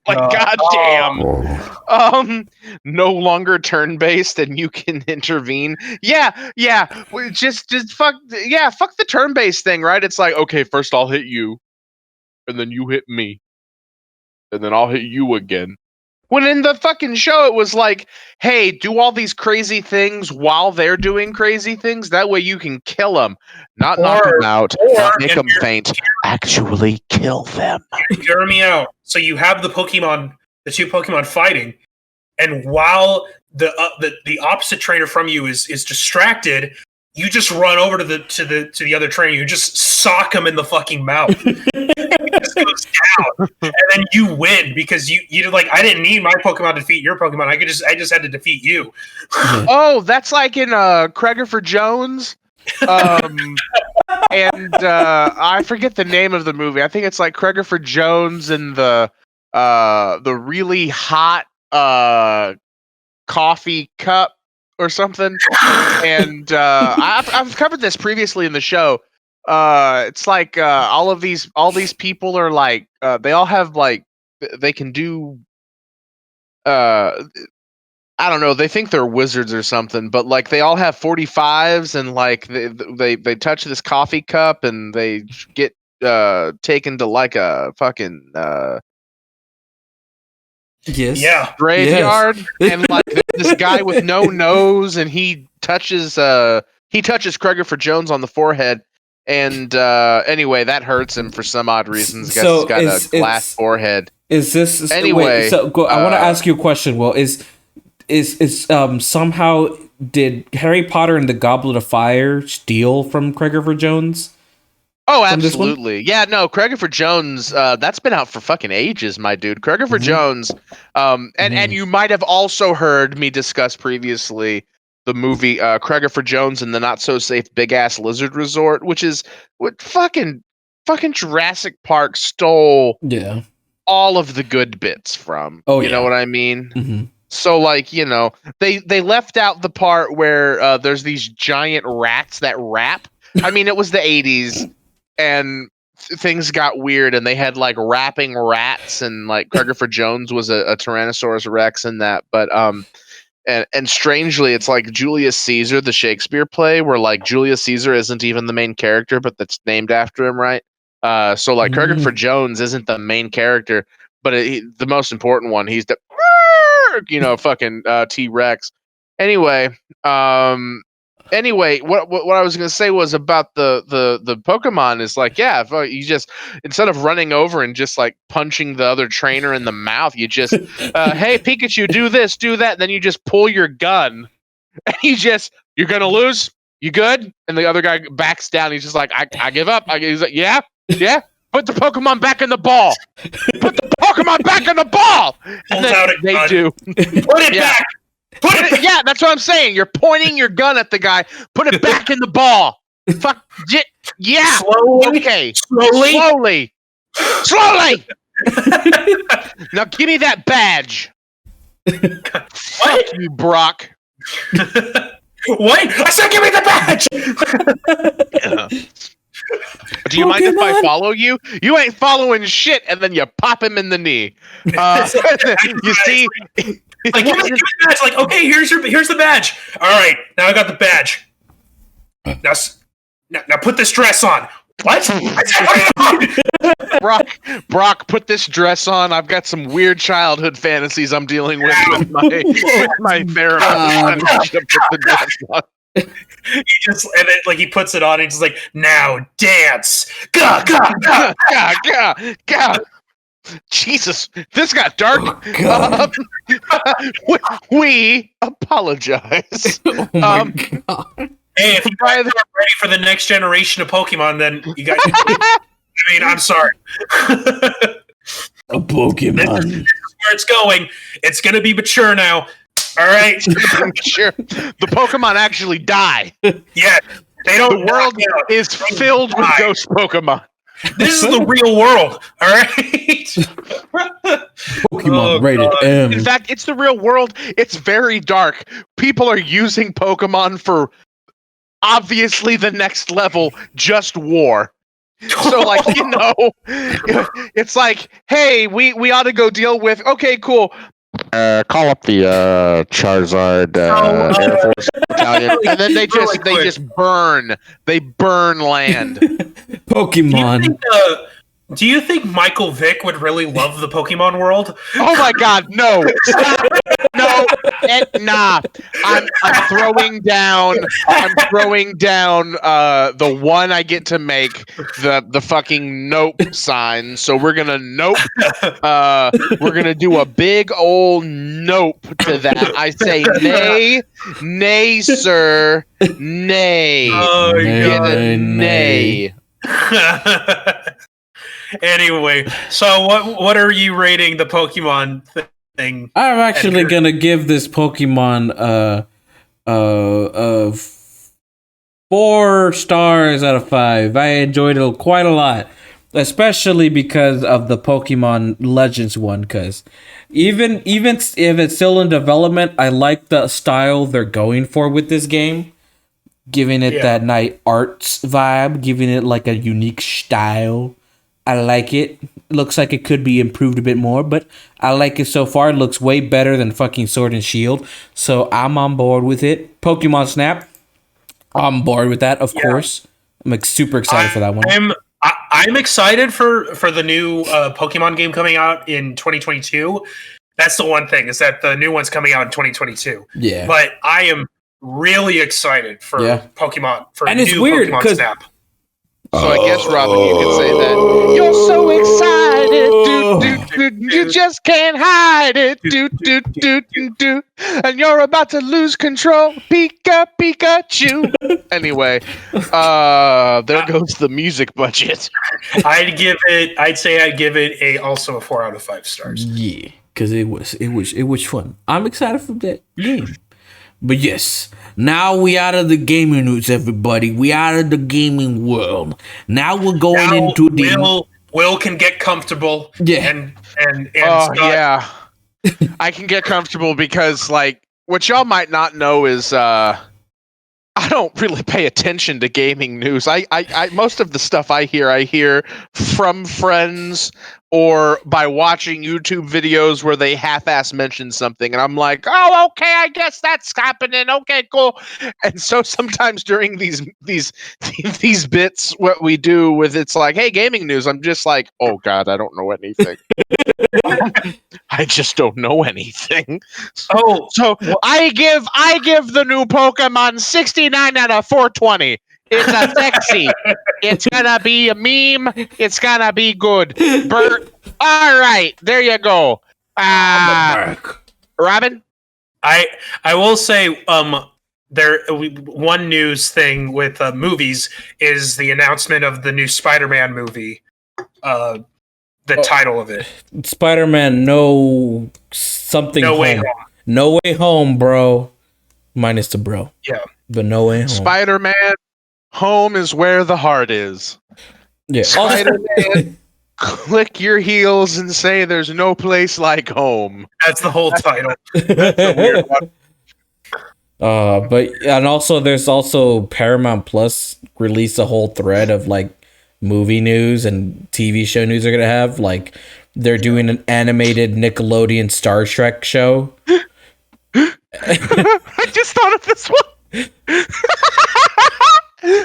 goddamn. No longer turn-based and you can intervene. Yeah. Just fuck the turn-based thing, right? It's like, okay, first I'll hit you, and then you hit me, and then I'll hit you again. When in the fucking show, it was like, hey, do all these crazy things while they're doing crazy things. That way you can kill them. Not knock them out, not make them faint. Actually kill them. Hear me out. So you have the two Pokemon fighting, and while the opposite trainer from you is distracted, you just run over to the other trainer. You just sock him in the fucking mouth. It just goes down, and then you win because you like, I didn't need my Pokemon to defeat your Pokemon. I just had to defeat you. Oh, that's like in Craigifer Jones. And I forget the name of the movie. I think it's like Craigifer Jones and the really hot coffee cup or something. And I've covered this previously in the show. It's like all these people are like they all have like they can do I don't know, they think they're wizards or something, but like they all have 45s and like they touch this coffee cup and they get taken to like a fucking graveyard. Yes. And like this guy with no nose and he touches Craigifer Jones on the forehead. And anyway, that hurts him for some odd reasons. Guess he's got a glass forehead. Is this anyway? I want to ask you a question. Well, is somehow did Harry Potter and the Goblet of Fire steal from Craigifer Jones? Oh, absolutely. Yeah, no, Craigifer Jones, that's been out for fucking ages, my dude. Craigifer Jones, and you might have also heard me discuss previously the movie Craigifer Jones and the Not So Safe Big Ass Lizard Resort, which is what fucking Jurassic Park stole all of the good bits from. Oh, you know what I mean? Mm-hmm. So, like, you know, they left out the part where there's these giant rats that rap. I mean, it was the 80s, and things got weird, and they had, like, rapping rats, and, like, Craigifer Jones was a Tyrannosaurus Rex in that. But, and strangely, it's like Julius Caesar, the Shakespeare play, where, like, Julius Caesar isn't even the main character, but that's named after him, right? So, like, Craigifer Jones isn't the main character, but the most important one, he's the... fucking T-Rex. Anyway, Anyway, what I was gonna say was about the Pokemon is like, yeah, if you just instead of running over and just like punching the other trainer in the mouth, you just hey Pikachu, do this, do that, and then you just pull your gun and you're gonna lose. You good? And the other guy backs down. He's just like, I give up. He's like, yeah. Put the Pokemon back in the ball. Put the Pokemon back in the ball. And then they do. Put it back. Put it back. Yeah, that's what I'm saying. You're pointing your gun at the guy. Put it back in the ball. Fuck. Yeah. Slowly. Okay. Slowly. Slowly. Now give me that badge. Fuck you, Brock. What? I said give me the badge! Do you mind if I follow you? You ain't following shit, and then you pop him in the knee. You see? Like, give me the badge. Like, okay, here's the badge. All right, now I got the badge. Now put this dress on. What? I said put it on! Brock, put this dress on. I've got some weird childhood fantasies I'm dealing with my therapist. Put the dress on. He puts it on and he's like, now dance. Gah. Jesus, this got dark. We apologize. Oh my God. Hey, if you guys are ready for the next generation of Pokemon, then you guys. I mean, I'm sorry. A Pokemon. This is where it's going. It's going to be mature now. All right. Sure. The Pokemon actually die. Yeah. They don't. The world is filled with ghost Pokemon. This is the real world. All right. Pokemon rated M. In fact, it's the real world. It's very dark. People are using Pokemon for obviously the next level, just war. So, like, it's like, hey, we ought to go deal with. Okay, cool. Call up the Charizard Air Force Battalion, and then they just burn. They burn land. Pokemon. Do you think Michael Vick would really love the Pokemon world? Oh my God, no! No, nah. I'm throwing down. The one I get to make the fucking nope sign. So we're gonna nope. We're gonna do a big old nope to that. I say nay, sir, nay. Oh, Get a nay. Anyway, so what are you rating the Pokemon thing? I'm actually gonna give this Pokemon 4 stars out of 5. I enjoyed it quite a lot, especially because of the Pokemon Legends one. Because even if it's still in development, I like the style they're going for with this game, giving it that night arts vibe, giving it like a unique style. I like it. Looks like it could be improved a bit more, but I like it so far. It looks way better than fucking Sword and Shield, so I'm on board with it. Pokemon Snap, I'm on board with that, of course. I'm like super excited for that one. I'm excited for the new Pokemon game coming out in 2022. That's the one thing, is that the new one's coming out in 2022. Yeah. But I am really excited for Pokemon, for and it's new weird Pokemon Snap. So I guess, Robin, you could say that. You're so excited, you just can't hide it, and you're about to lose control, Pikachu. Anyway, there goes the music budget. I'd say I'd give it also a 4 out of 5 stars. Yeah, because it was fun. I'm excited for that game. But yes, now we out of the gaming news, everybody. We out of the gaming world. Now we're going into the... Will can get comfortable. Yeah. And Scott. Yeah. I can get comfortable because, like, what y'all might not know is I don't really pay attention to gaming news. I most of the stuff I hear from friends or by watching YouTube videos where they half-ass mention something, and I'm like, oh, okay, I guess that's happening. Okay, cool. And so sometimes during these bits, what we do with it's like, hey, gaming news, I'm just like, oh god, I don't know anything. I just don't know anything. Oh, So I give the new Pokemon 69 out of 420. It's a sexy. It's gonna be a meme. It's gonna be good. Bert. All right, there you go. Robin. I will say one news thing with movies is the announcement of the new Spider-Man movie. The title of it, Spider-Man No Something No Home. Way Home. No Way Home, bro. Minus the bro. Yeah. But No Way Home. Spider-Man Home is where the heart is. Yeah. Spider-Man, click your heels and say there's no place like home. That's the whole title. That's a weird one. And also there's also Paramount Plus released a whole thread of like movie news and TV show news they're gonna have. Like they're doing an animated Nickelodeon Star Trek show. I just thought of this one.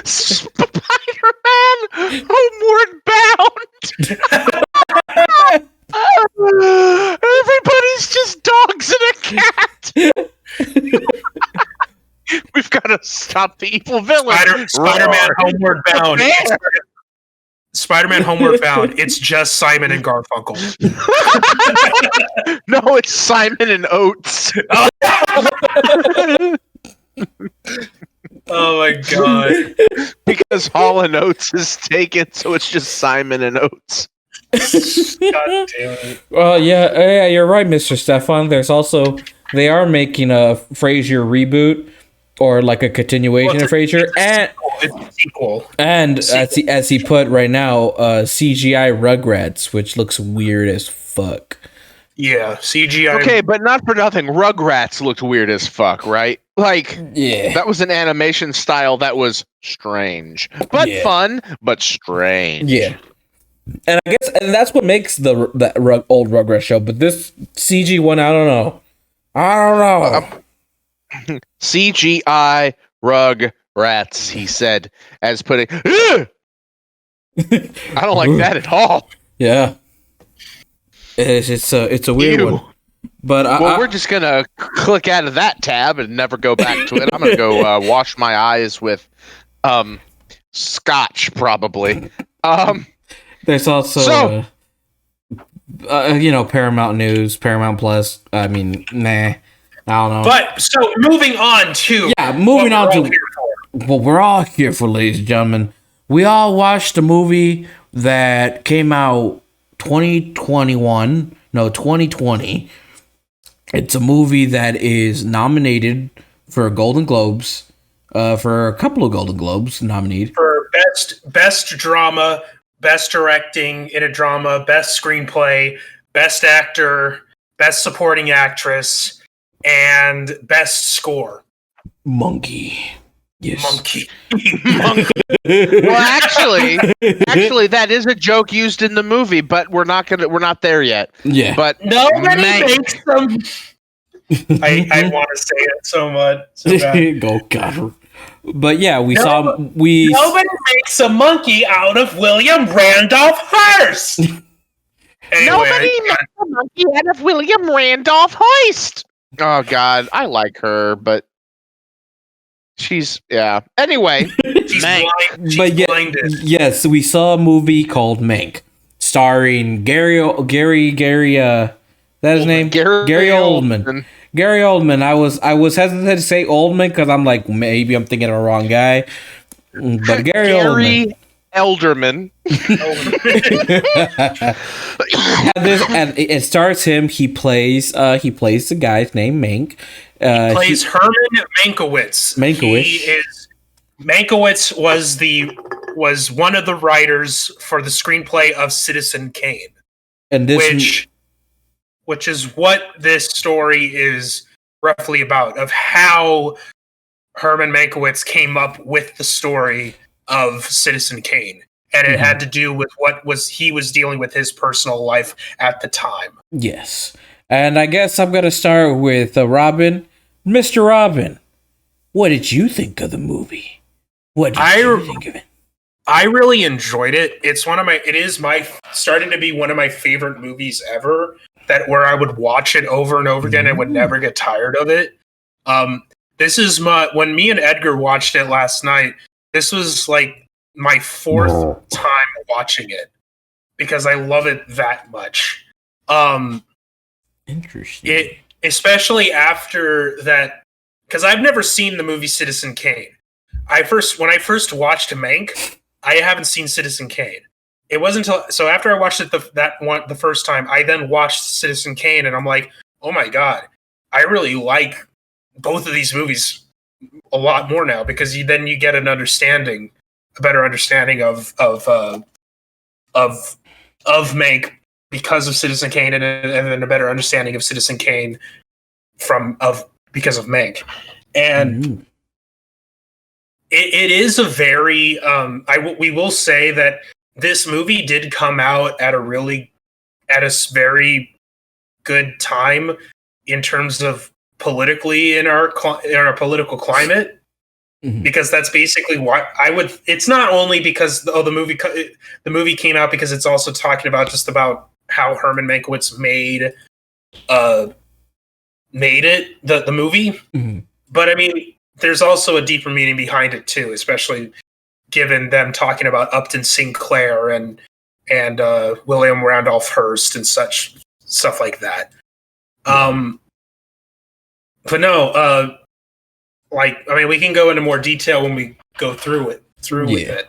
Spider-Man Homeward Bound. Everybody's just dogs and a cat. We've got to stop the evil villain. Spider-Man Homeward Bound. Spider-Man Homeward Bound. It's just Simon and Garfunkel. No, it's Simon and Oates. Oh my god. Because Hall and Oates is taken, so it's just Simon and Oates. God damn it. Well, yeah, you're right, Mr. Stefan. They are making a Frasier reboot or like a continuation of Frasier, It's a sequel. and as he put right now, CGI Rugrats, which looks weird as fuck. Yeah, CGI. Okay, but not for nothing. Rugrats looked weird as fuck, right? Like, Yeah, that was an animation style that was strange, but Yeah. fun, but strange. yeah. And I guess that's what makes that old Rugrats show. But this CG one, I don't know. CGI Rugrats, he said, as putting. I don't like that at all. Yeah, it's a weird Ew. one. But We're just gonna click out of that tab and never go back to it. I'm gonna go wash my eyes with scotch, probably. there's also Paramount News, Paramount Plus. I mean, nah, I don't know. But so moving on to moving on what we're all to here for. what we're all here for, ladies and gentlemen. We all watched a movie that came out 2020. It's a movie that is nominated for Golden Globes, for a couple of Golden Globes nominated. For best drama, best directing in a drama, best screenplay, best actor, best supporting actress, and best score. Monkey. Yes. Monkey. Well, actually, that is a joke used in the movie, but we're not there yet. Yeah. But Nobody Mank. makes them. I want to say it so much. So bad. Go God. But yeah, Nobody makes a monkey out of William Randolph Hearst. Anyway, Nobody makes a monkey out of William Randolph Hearst. Oh God, I like her, but she's Anyway, she's Mank. blind. She's But yeah, blinded. yes, we saw a movie called Mank, starring Gary. That his name? Gary Oldman. Gary Oldman. I was hesitant to say Oldman because I'm like maybe I'm thinking of the wrong guy, but Gary Oldman. Elderman. And it stars him. He plays the guy's name Mank. Plays Herman Mankiewicz. Mankiewicz was one of the writers for the screenplay of Citizen Kane, and this which is what this story is roughly about, of how Herman Mankiewicz came up with the story of Citizen Kane, and it had to do with he was dealing with his personal life at the time. Yes, and I guess I'm gonna start with Robin, Mr. Robin. What did you think of the movie? What did you think of it? I really enjoyed it. It is starting to be one of my favorite movies ever. that where I would watch it over and over again and would never get tired of it. This is when me and Edgar watched it last night. This was like my fourth time watching it because I love it that much. Interesting. Especially after that, because I've never seen the movie Citizen Kane. When I first watched Mank, I haven't seen Citizen Kane. It wasn't until after I watched it the first time, I then watched Citizen Kane, and I'm like, oh my god, I really like both of these movies a lot more now because then you get a better understanding of Mank because of Citizen Kane, and then a better understanding of Citizen Kane because of Mank, and it is a very we will say that this movie did come out at a very good time in terms of politically in our political climate, because that's basically why it's not only because the movie came out, because it's also talking about just about how Herman Mankiewicz made it, the movie. But I mean, there's also a deeper meaning behind it too, especially given them talking about Upton Sinclair and William Randolph Hearst and stuff like that. But no, we can go into more detail when we go through it. With it.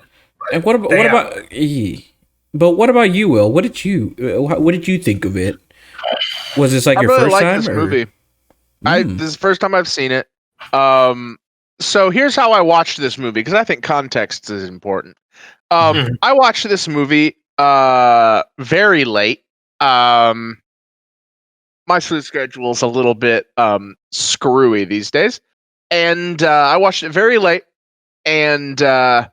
And what about you, Will? What did you think of it? Was this like your really first time? This movie. This is the first time I've seen it. So here's how I watched this movie, because I think context is important. I watched this movie very late. My sleep schedule is a little bit screwy these days, and I watched it very late, and I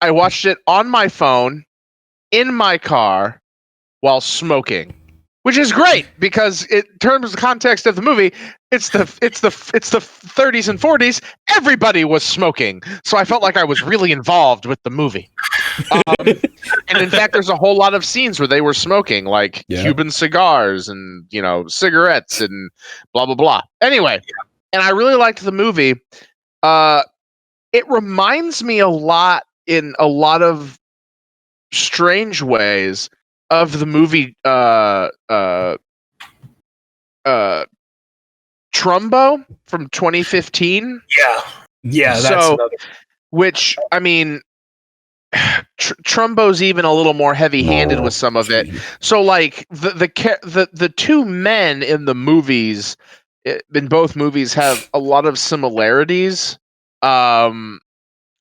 watched it on my phone in my car while smoking, which is great because in terms of the context of the movie, it's the 30s and 40s. Everybody was smoking, so I felt like I was really involved with the movie. And in fact, there's a whole lot of scenes where they were smoking, like Cuban cigars and cigarettes and blah blah blah. Anyway, and I really liked the movie. It reminds me a lot, in a lot of strange ways, of the movie Trumbo from 2015. Yeah, that's another. Which, I mean, Trumbo's even a little more heavy-handed with some of it. So, like, the two men in the movies, in both movies, have a lot of similarities. I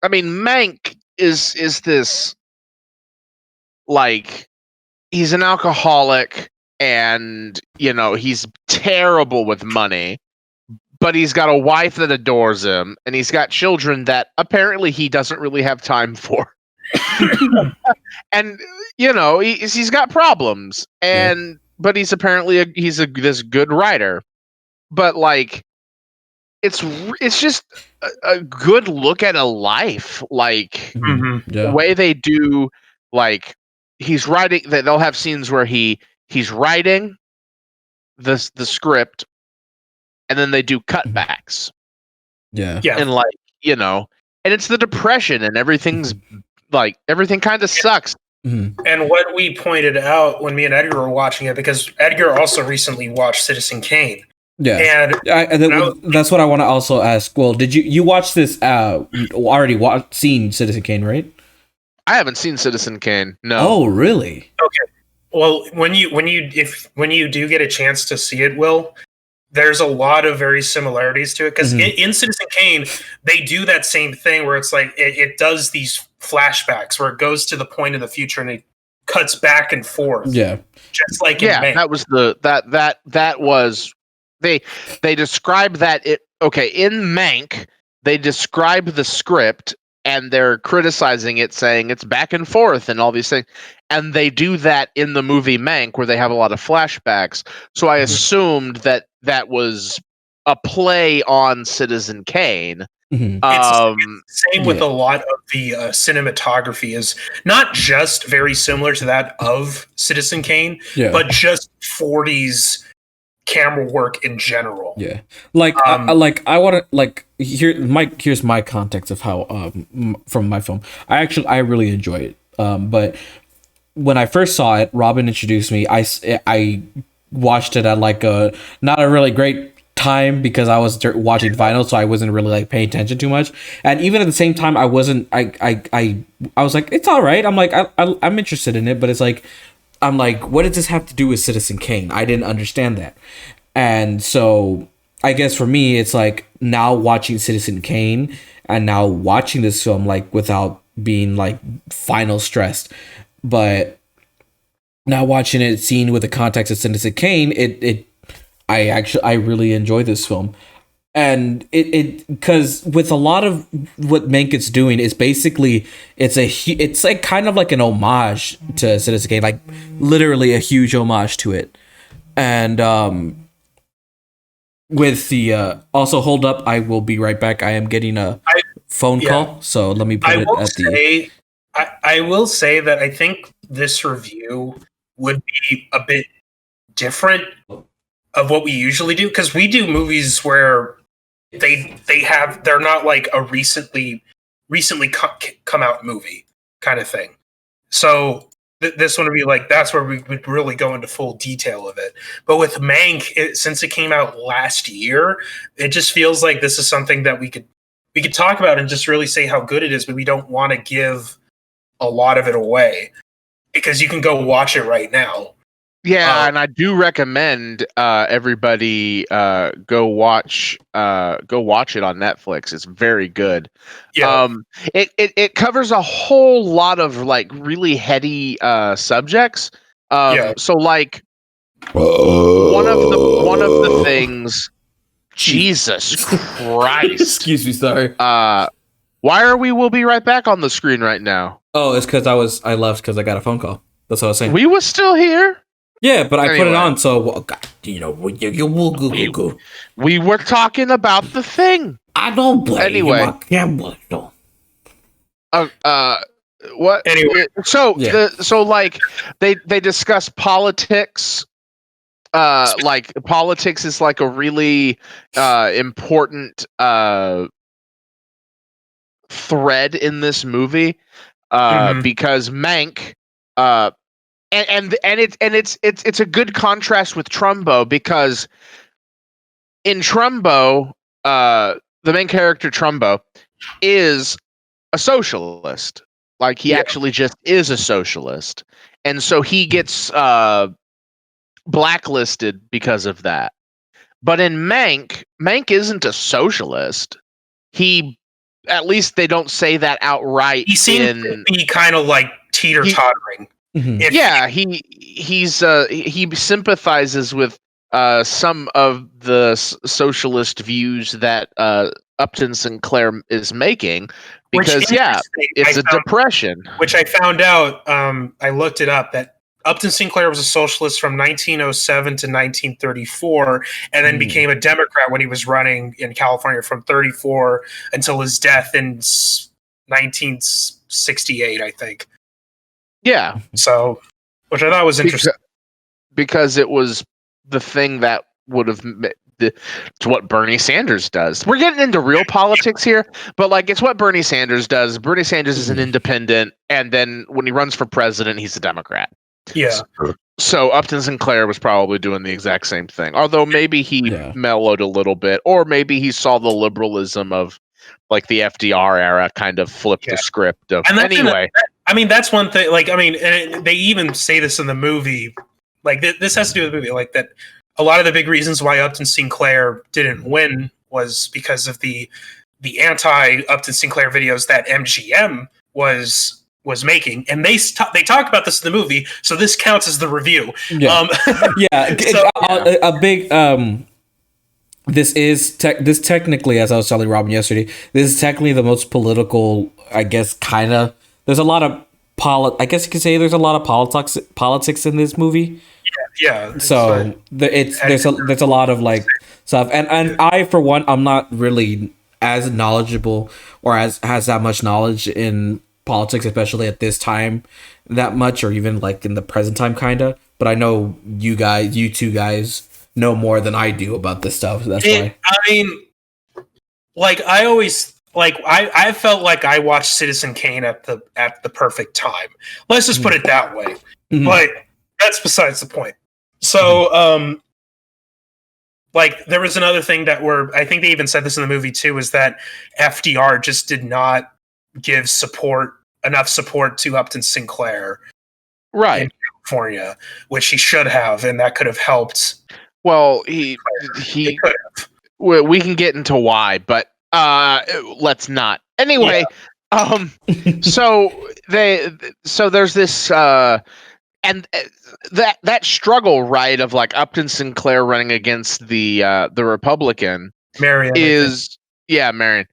mean, Mank is this, like, he's an alcoholic, and he's terrible with money, but he's got a wife that adores him, and he's got children that apparently he doesn't really have time for. And he's got problems, but he's apparently this good writer. But like, it's just a good look at a life, like the way they do, like, he's writing. They'll have scenes where he's writing the script, and then they do cutbacks. And like, and it's the Depression, and everything kind of sucks. And what we pointed out when me and Edgar were watching it, because Edgar also recently watched Citizen Kane. Yeah, and that's what I want to also ask. Well, did you watch this? Already seen Citizen Kane, right? I haven't seen Citizen Kane. No. Oh, really? Okay. Well, when you do get a chance to see it, Will, there's a lot of very similarities to it, because in Citizen Kane they do that same thing where it's like it does these flashbacks where it goes to the point in the future and it cuts back and forth. Yeah, just like in Mank. That was that was they described that in Mank they describe the script, and they're criticizing it, saying it's back and forth and all these things. And they do that in the movie Mank, where they have a lot of flashbacks. So I assumed that was a play on Citizen Kane. Mhm. It's the same with Yeah. a lot of the cinematography is not just very similar to that of Citizen Kane, Yeah. but just 40s camera work in general. Yeah, like I want to like here's my context of how from my film. I really enjoy it. But when I first saw it, Robin introduced me. I watched it at like a not a really great time because I was watching vinyl, so I wasn't really like paying attention too much. And even at the same time, I wasn't. I was like, it's all right. I'm like I'm interested in it, but it's like I'm like, what does this have to do with Citizen Kane? I didn't understand that. And so I guess for me, it's like now watching Citizen Kane and now watching this film like without being like final stressed, but now watching it seen with the context of Citizen Kane, I really enjoy this film. And it because with a lot of what Mank is doing is basically it's like kind of like an homage to Citizen Kane, like literally a huge homage to it. And with the also hold up, I will be right back. I am getting a phone call, so let me put it at the. I will say that I think this review would be a bit different of what we usually do because we do movies where they're not like a recently come out movie kind of thing. So this one would be like that's where we would really go into full detail of it. But with Mank, since it came out last year, it just feels like this is something that we could talk about and just really say how good it is, but we don't want to give a lot of it away because you can go watch it right now. Yeah, and I do recommend everybody go watch it on Netflix. It's very good. Yeah. It covers a whole lot of like really heady subjects. So like one of the things. Jesus Christ! Excuse me, sorry. Why are we? We'll be right back on the screen right now. Oh, it's because I left because I got a phone call. That's what I was saying. We was still here. Yeah, but I put it on, so you know, we were talking about the thing. I don't blame Anyway. you. My camera, though. What? Anyway. So Yeah. so like they discuss politics. Like politics is like a really important thread in this movie because Mank and it's a good contrast with Trumbo because in Trumbo the main character Trumbo is a socialist. Like he actually just is a socialist, and so he gets blacklisted because of that. But in Mank isn't a socialist. He, at least they don't say that outright. He seems to be kind of like teeter-tottering. He sympathizes with some of the socialist views that Upton Sinclair is making because it's a depression. Which I found out. I looked it up that Upton Sinclair was a socialist from 1907 to 1934, and then became a Democrat when he was running in California from 34 until his death in 1968, I think. Yeah. So, which I thought was interesting. Because it was the thing that would have to what Bernie Sanders does. We're getting into real politics here, but like it's what Bernie Sanders does. Bernie Sanders is an independent, and then when he runs for president, he's a Democrat. Yeah. So Upton Sinclair was probably doing the exact same thing. Although maybe he mellowed a little bit, or maybe he saw the liberalism of like the FDR era kind of flip the script of anyway. I mean, that's one thing. Like, I mean, and they even say this in the movie. Like, this has to do with the movie. Like that, a lot of the big reasons why Upton Sinclair didn't win was because of the anti-Upton Sinclair videos that MGM was making, and they talk about this in the movie, so this counts as the review. A big this technically, as I was telling Robin yesterday, this is technically the most political, I guess, kind of. There's a lot of I guess you could say there's a lot of politics in this movie. Yeah. So there's a lot of like stuff, and I for one, I'm not really as knowledgeable or as has that much knowledge in politics, especially at this time, that much, or even like in the present time, kinda. But I know you two guys, know more than I do about this stuff. That's why. I mean, like I always like I felt like I watched Citizen Kane at the perfect time. Let's just put it that way. Mhm. But that's besides the point. So, like there was another thing that I think they even said this in the movie too, is that FDR just did not give enough support to Upton Sinclair Right. in California, which he should have, and that could have helped. Well, It he could have. we can get into why, but let's not. Anyway, so there's this and that struggle, right, of like Upton Sinclair running against the Republican Marion is Marion.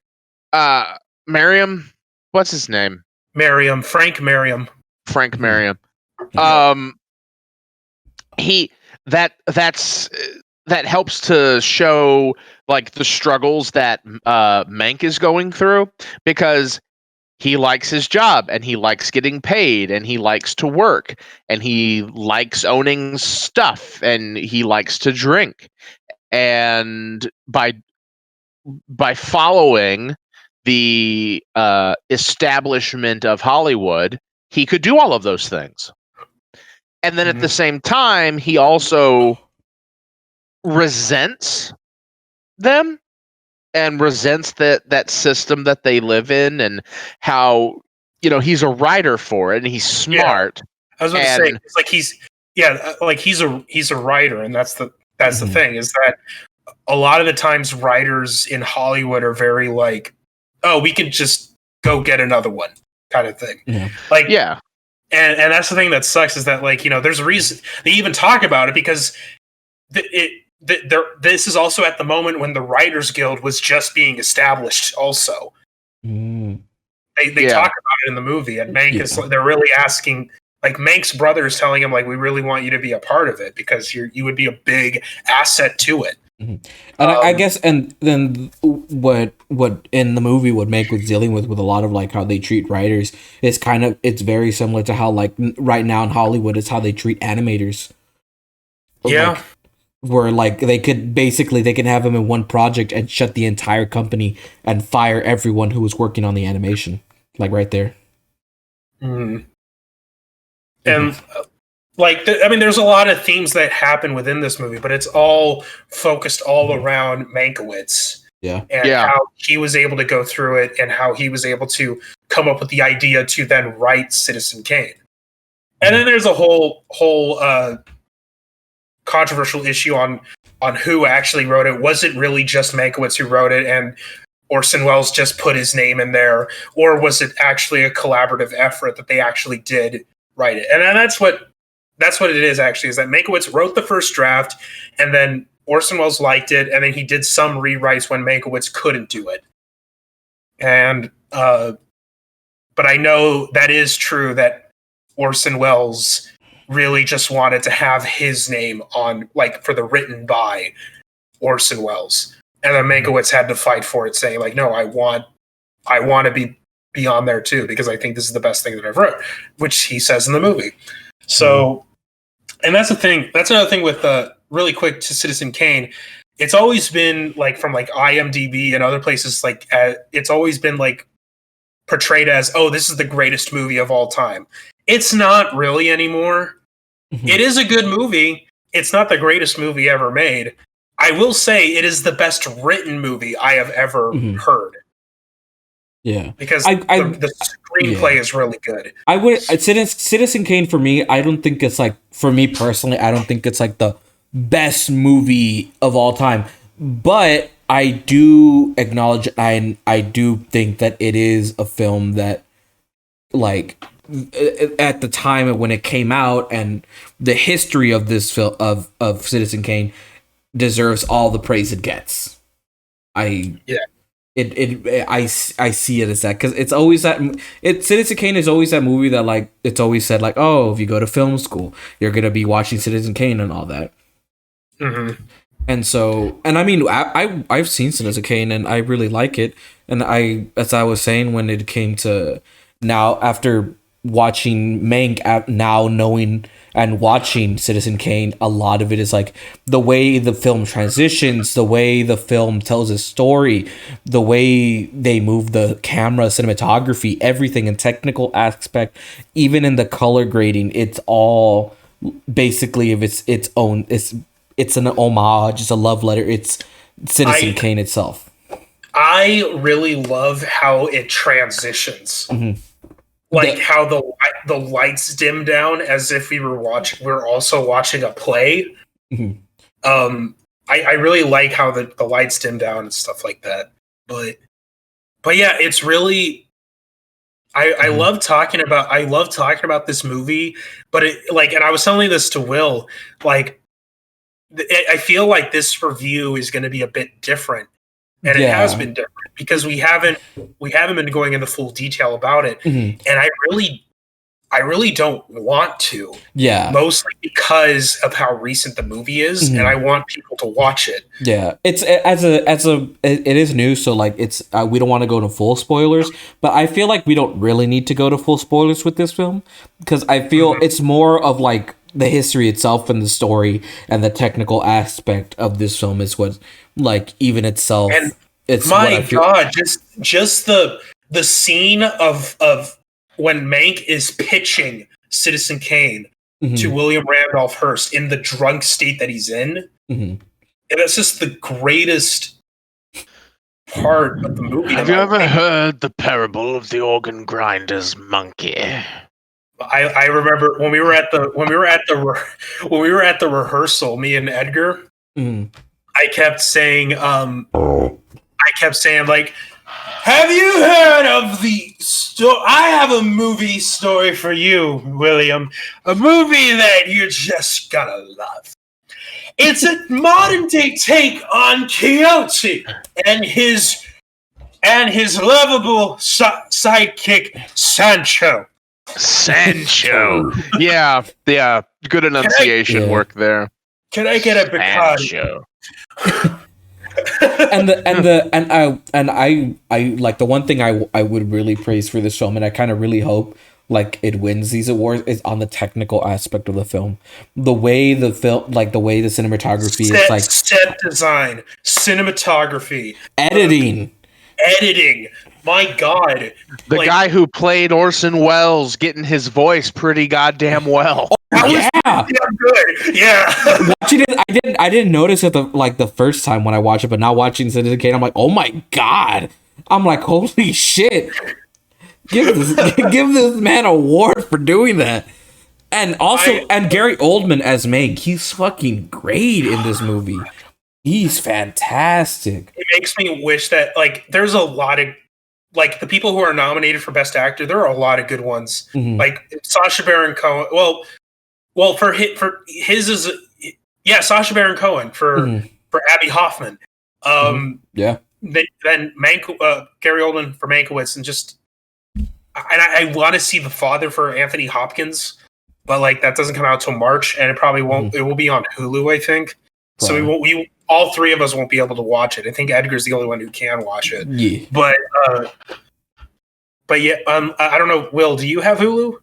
Merriam, what's his name? Frank Merriam. Frank Merriam. That helps to show like the struggles that Mank is going through, because he likes his job and he likes getting paid and he likes to work and he likes owning stuff and he likes to drink. And by following the establishment of Hollywood, he could do all of those things. And then at the same time, he also resents them and resents that system that they live in, and how, he's a writer for it and he's smart. I was about to say, it's like he's a writer, and that's the thing, is that a lot of the times writers in Hollywood are very like, oh, we can just go get another one kind of thing. Like, yeah. And that's the thing that sucks, is that, like, there's a reason they even talk about it, because this is also at the moment when the Writers Guild was just being established also. They talk about it in the movie, and Mank they're really asking, like, Mank's brother is telling him, like, we really want you to be a part of it because you would be a big asset to it. And I guess, and then what in the movie what Mank was dealing with a lot of like how they treat writers is it's very similar to how like right now in Hollywood is how they treat animators. Yeah. Like, where like they can have them in one project and shut the entire company and fire everyone who was working on the animation, like right there. And like, there's a lot of themes that happen within this movie, but it's all focused all around Mankiewicz. Yeah. And how he was able to go through it, and how he was able to come up with the idea to then write Citizen Kane. And then there's a whole controversial issue on who actually wrote it. Was it really just Mankiewicz who wrote it, and Orson Welles just put his name in there? Or was it actually a collaborative effort that they actually did write it? And that's what it is, actually, is that Mankiewicz wrote the first draft, and then Orson Welles liked it, and then he did some rewrites when Mankiewicz couldn't do it. And but I know that is true, that Orson Welles really just wanted to have his name on, like, for the written by Orson Welles. And then Mankiewicz had to fight for it, saying, like, no, I want to be on there too, because I think this is the best thing that I've wrote, which he says in the movie. So, and that's the thing. That's another thing with really quick to Citizen Kane. It's always been like, from like IMDb and other places, like it's always been like portrayed as, oh, this is the greatest movie of all time. It's not really anymore. It is a good movie. It's not the greatest movie ever made. I will say it is the best written movie I have ever heard. Yeah, because the screenplay is really good. I would Citizen Kane, for me, I don't think it's like, for me personally, I don't think it's like the best movie of all time. But I do acknowledge, and I do think that it is a film that, like, at the time when it came out and the history of this film of Citizen Kane deserves all the praise it gets. I see it as that, because it's always that Citizen Kane is always that movie that, like, it's always said, like, oh, if you go to film school, you're gonna be watching Citizen Kane and all that. And And so, and I mean, I've seen Citizen Kane and I really like it. And as I was saying, when it came to now, after watching Mank, now knowing and watching Citizen Kane, a lot of it is like the way the film transitions, the way the film tells a story, the way they move the camera, cinematography, everything in technical aspect, even in the color grading, it's all basically of its own. It's an homage. It's a love letter. It's Citizen Kane itself. I really love how it transitions, like how the lights dim down as if we're also watching a play. I really like how the lights dim down and stuff like that. But yeah, it's really. I love talking about this movie, but and I was telling this to Will, like. I feel like this review is going to be a bit different, and it has been different because we haven't been going into full detail about it, and I really don't want to. Yeah, mostly because of how recent the movie is, and I want people to watch it. Yeah, it's it is new, so like it's we don't want to go to full spoilers, but I feel like we don't really need to go to full spoilers with this film because I feel it's more of like. The history itself and the story and the technical aspect of this film is what, like, even itself. And it's my God, just the scene of when Mank is pitching Citizen Kane to William Randolph Hearst in the drunk state that he's in, and it's just the greatest part of the movie. Have you ever heard the parable of the organ grinder's monkey? I remember when we were at the rehearsal, me and Edgar. I kept saying like, have you heard of the story? I have a movie story for you, William. A movie that you're just gonna love. It's a modern day take on Quixote and his lovable sidekick Sancho. Yeah, good enunciation work there. Can I get a Bacardi? I like the one thing I would really praise for this film, and I kind of really hope like it wins these awards, is on the technical aspect of the film. The way the film, like the way the cinematography is, like set design, cinematography, editing. My God. The guy who played Orson Welles getting his voice pretty goddamn well. Damn good. Yeah. Watching it, I didn't notice it the first time when I watched it, but now watching Citizen Kane, I'm like, oh my God. I'm like, holy shit. Give this man an award for doing that. And also, and Gary Oldman as Mank, he's fucking great in this movie. He's fantastic. It makes me wish that, like, there's a lot of, like, the people who are nominated for Best Actor, there are a lot of good ones. Like Sacha Baron Cohen. Well, for his is Sacha Baron Cohen for Abby Hoffman. Then Gary Oldman for Mankiewicz, and just, and I want to see The Father for Anthony Hopkins, but like that doesn't come out till March, and it probably won't. It will be on Hulu, I think. So we all three of us won't be able to watch it. I think Edgar's the only one who can watch it. Yeah. But yeah, I don't know. Will, do you have Hulu?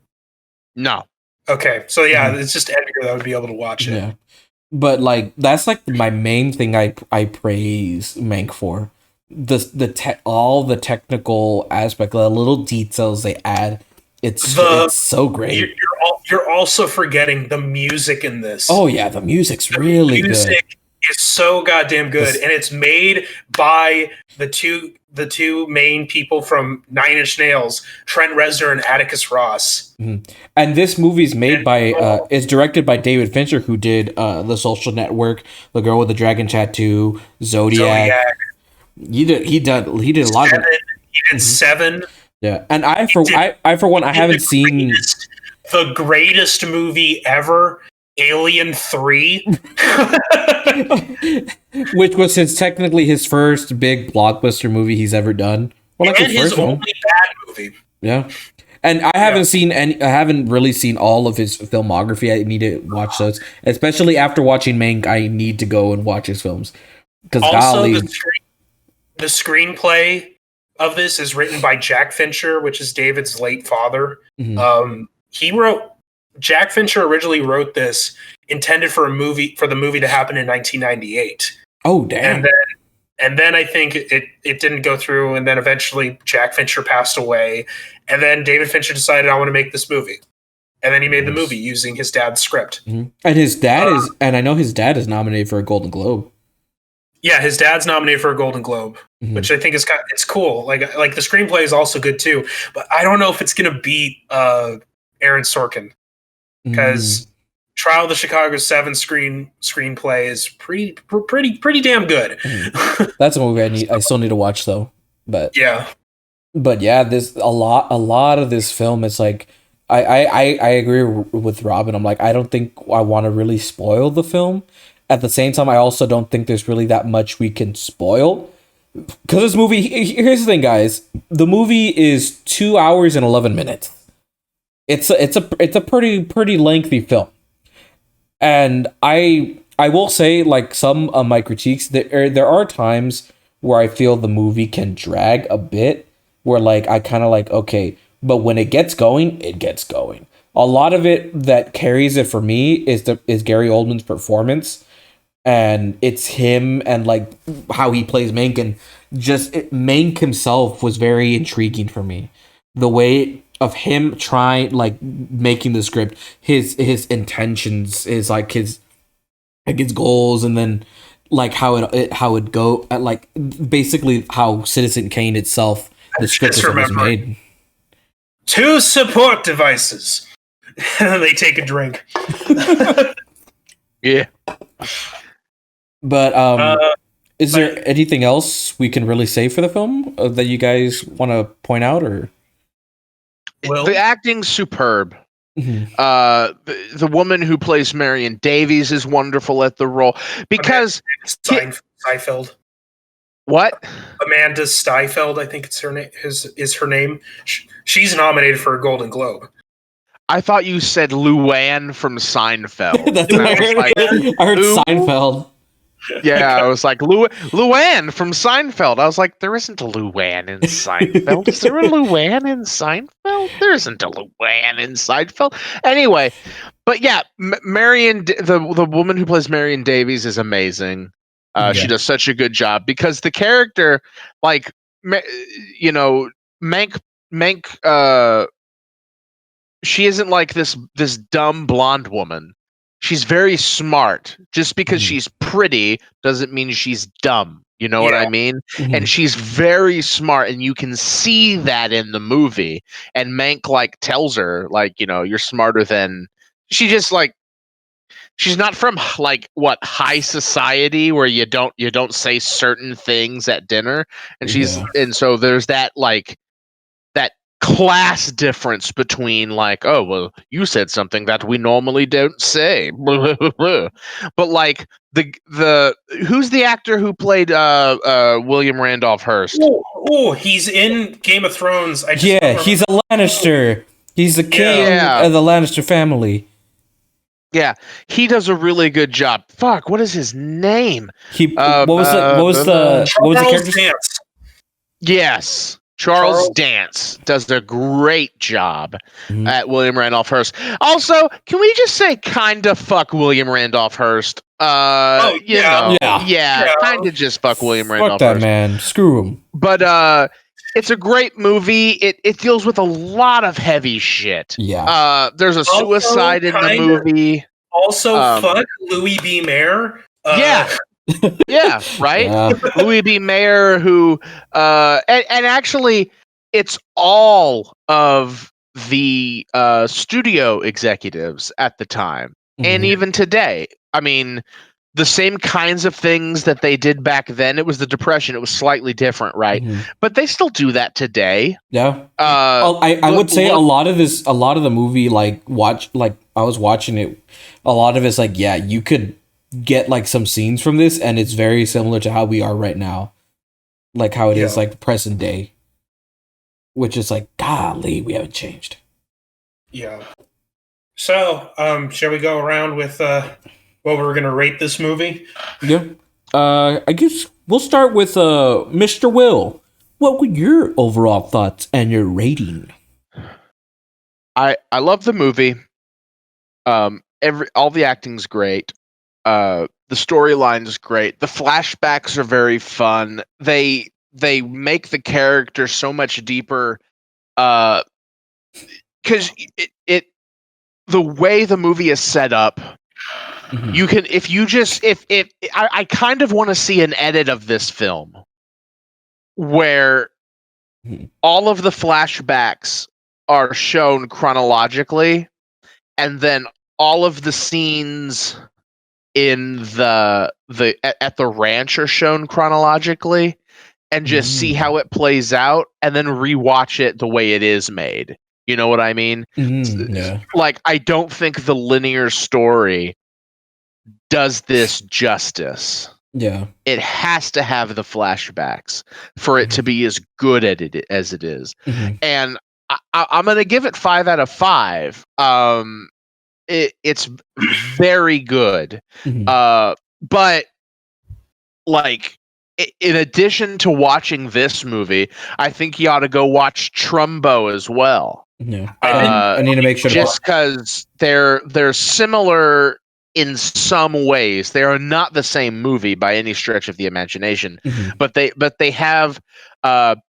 No. Okay, so yeah, it's just Edgar that would be able to watch it. Yeah. But like that's like my main thing I praise Mank for. All the technical aspect, the little details they add. It's so great. You're also forgetting the music in this. Oh yeah, the music's really good. The music is so goddamn good, and it's made by the two main people from Nine Inch Nails, Trent Reznor and Atticus Ross. And this movie's made is directed by David Fincher, who did The Social Network, The Girl with the Dragon Tattoo, Zodiac. He did a lot of it. He did Seven. Yeah, and I for one haven't seen the greatest movie ever, Alien 3, which was technically his first big blockbuster movie he's ever done. Well, and his only bad movie. Yeah, And I haven't really seen all of his filmography. I need to watch those, especially after watching Mank. I need to go and watch his films because Also, golly, the screenplay of this is written by Jack Fincher, which is David's late father. Mhm. Jack Fincher originally wrote this intended for the movie to happen in 1998. Oh damn! And then I think it didn't go through, and then eventually Jack Fincher passed away, and then David Fincher decided, I want to make this movie. And then he made the movie using his dad's script. Mhm. And his dad and I know his dad is nominated for a Golden Globe. Yeah, his dad's nominated for a Golden Globe, Mhm. which I think it's cool. Like the screenplay is also good too, but I don't know if it's gonna beat Aaron Sorkin, because Trial of the Chicago 7 screenplay is pretty damn good. That's a movie I still need to watch though. But Yeah. this a lot of this film is like I agree with Robin. I'm like, I don't think I want to really spoil the film. At the same time, I also don't think there's really that much we can spoil. Because this movie, here's the thing, guys. The movie is 2 hours and 11 minutes. It's a pretty lengthy film. And I will say, like, some of my critiques, there are times where I feel the movie can drag a bit, where like I kind of like, okay, but when it gets going, it gets going. A lot of it that carries it for me is Gary Oldman's performance, and it's him and like how he plays Mank, and Mank himself was very intriguing for me. The way of him trying, like, making the script, his intentions, is like his goals, and then like how it go at, like, basically how Citizen Kane itself, the script was made. 2 support devices. And they take a drink. Yeah. But is there anything else we can really say for the film that you guys want to point out, or? Well, The acting's superb. Mhm. The woman who plays Marion Davies is wonderful at the role because Seinfeld. what? Amanda Seinfeld, I think it's her name. Is her name? She's nominated for a Golden Globe. I thought you said Luann from Seinfeld. That's And what I was like, I heard who? Seinfeld. yeah, I was like Luann from Seinfeld. I was like, there isn't a Luann in Seinfeld. Is there a Luann in Seinfeld? There isn't a Luann in Seinfeld. Anyway, but yeah, Marion, the woman who plays Marion Davies is amazing. She does such a good job because the character, like, you know, Mank. She isn't like this dumb blonde woman. She's very smart. Just because she's pretty doesn't mean she's dumb. You know what I mean? Mhm. And she's very smart, and you can see that in the movie. And Mank, like, tells her, like, you know, you're smarter than. She just, like, she's not from, like, what, high society where you don't say certain things at dinner, and and so there's that, like, that class difference between, like, oh, well, you said something that we normally don't say, but like the who's the actor who played William Randolph Hearst? Oh, he's in Game of Thrones. He's a Lannister. He's the king of the Lannister family. Yeah, he does a really good job. Fuck, what is his name? What was the character's name? Yes. Charles Dance does a great job at William Randolph Hearst. Also, can we just say kinda fuck William Randolph Hearst? Kind of just fuck William Randolph Fuck that Hearst. man. Screw him. But it's a great movie. It deals with a lot of heavy shit. Yeah. There's a suicide in the movie. Also, fuck Louis B. Mayer. Yeah, right. Yeah. Louis B. Mayer, who, and actually, it's all of the studio executives at the time, and even today. I mean, the same kinds of things that they did back then. It was the Depression. It was slightly different, right? But they still do that today. Yeah. I would say a lot of the movie, I was watching it. A lot of it's like, yeah, you could get like some scenes from this, and it's very similar to how we are right now, like how it is like present day. which is like, golly, we haven't changed. Yeah. So, shall we go around with what we're gonna rate this movie? Yeah. I guess we'll start with Mr. Will. What were your overall thoughts and your rating? I love the movie. All the acting's great. The storyline is great. The flashbacks are very fun. They make the character so much deeper. Because it the way the movie is set up, you can I kind of want to see an edit of this film where all of the flashbacks are shown chronologically, and then all of the scenes in the at the ranch are shown chronologically, and just see how it plays out, and then rewatch it the way it is made. You know what I mean? Yeah. Like, I don't think the linear story does this justice. Yeah. It has to have the flashbacks for it to be as good at it as it is. And I'm going to give it 5 out of 5. It's very good. But like, in addition to watching this movie, I think you ought to go watch Trumbo as well. Yeah. I need to make sure just because they're similar in some ways. They are not the same movie by any stretch of the imagination, but they have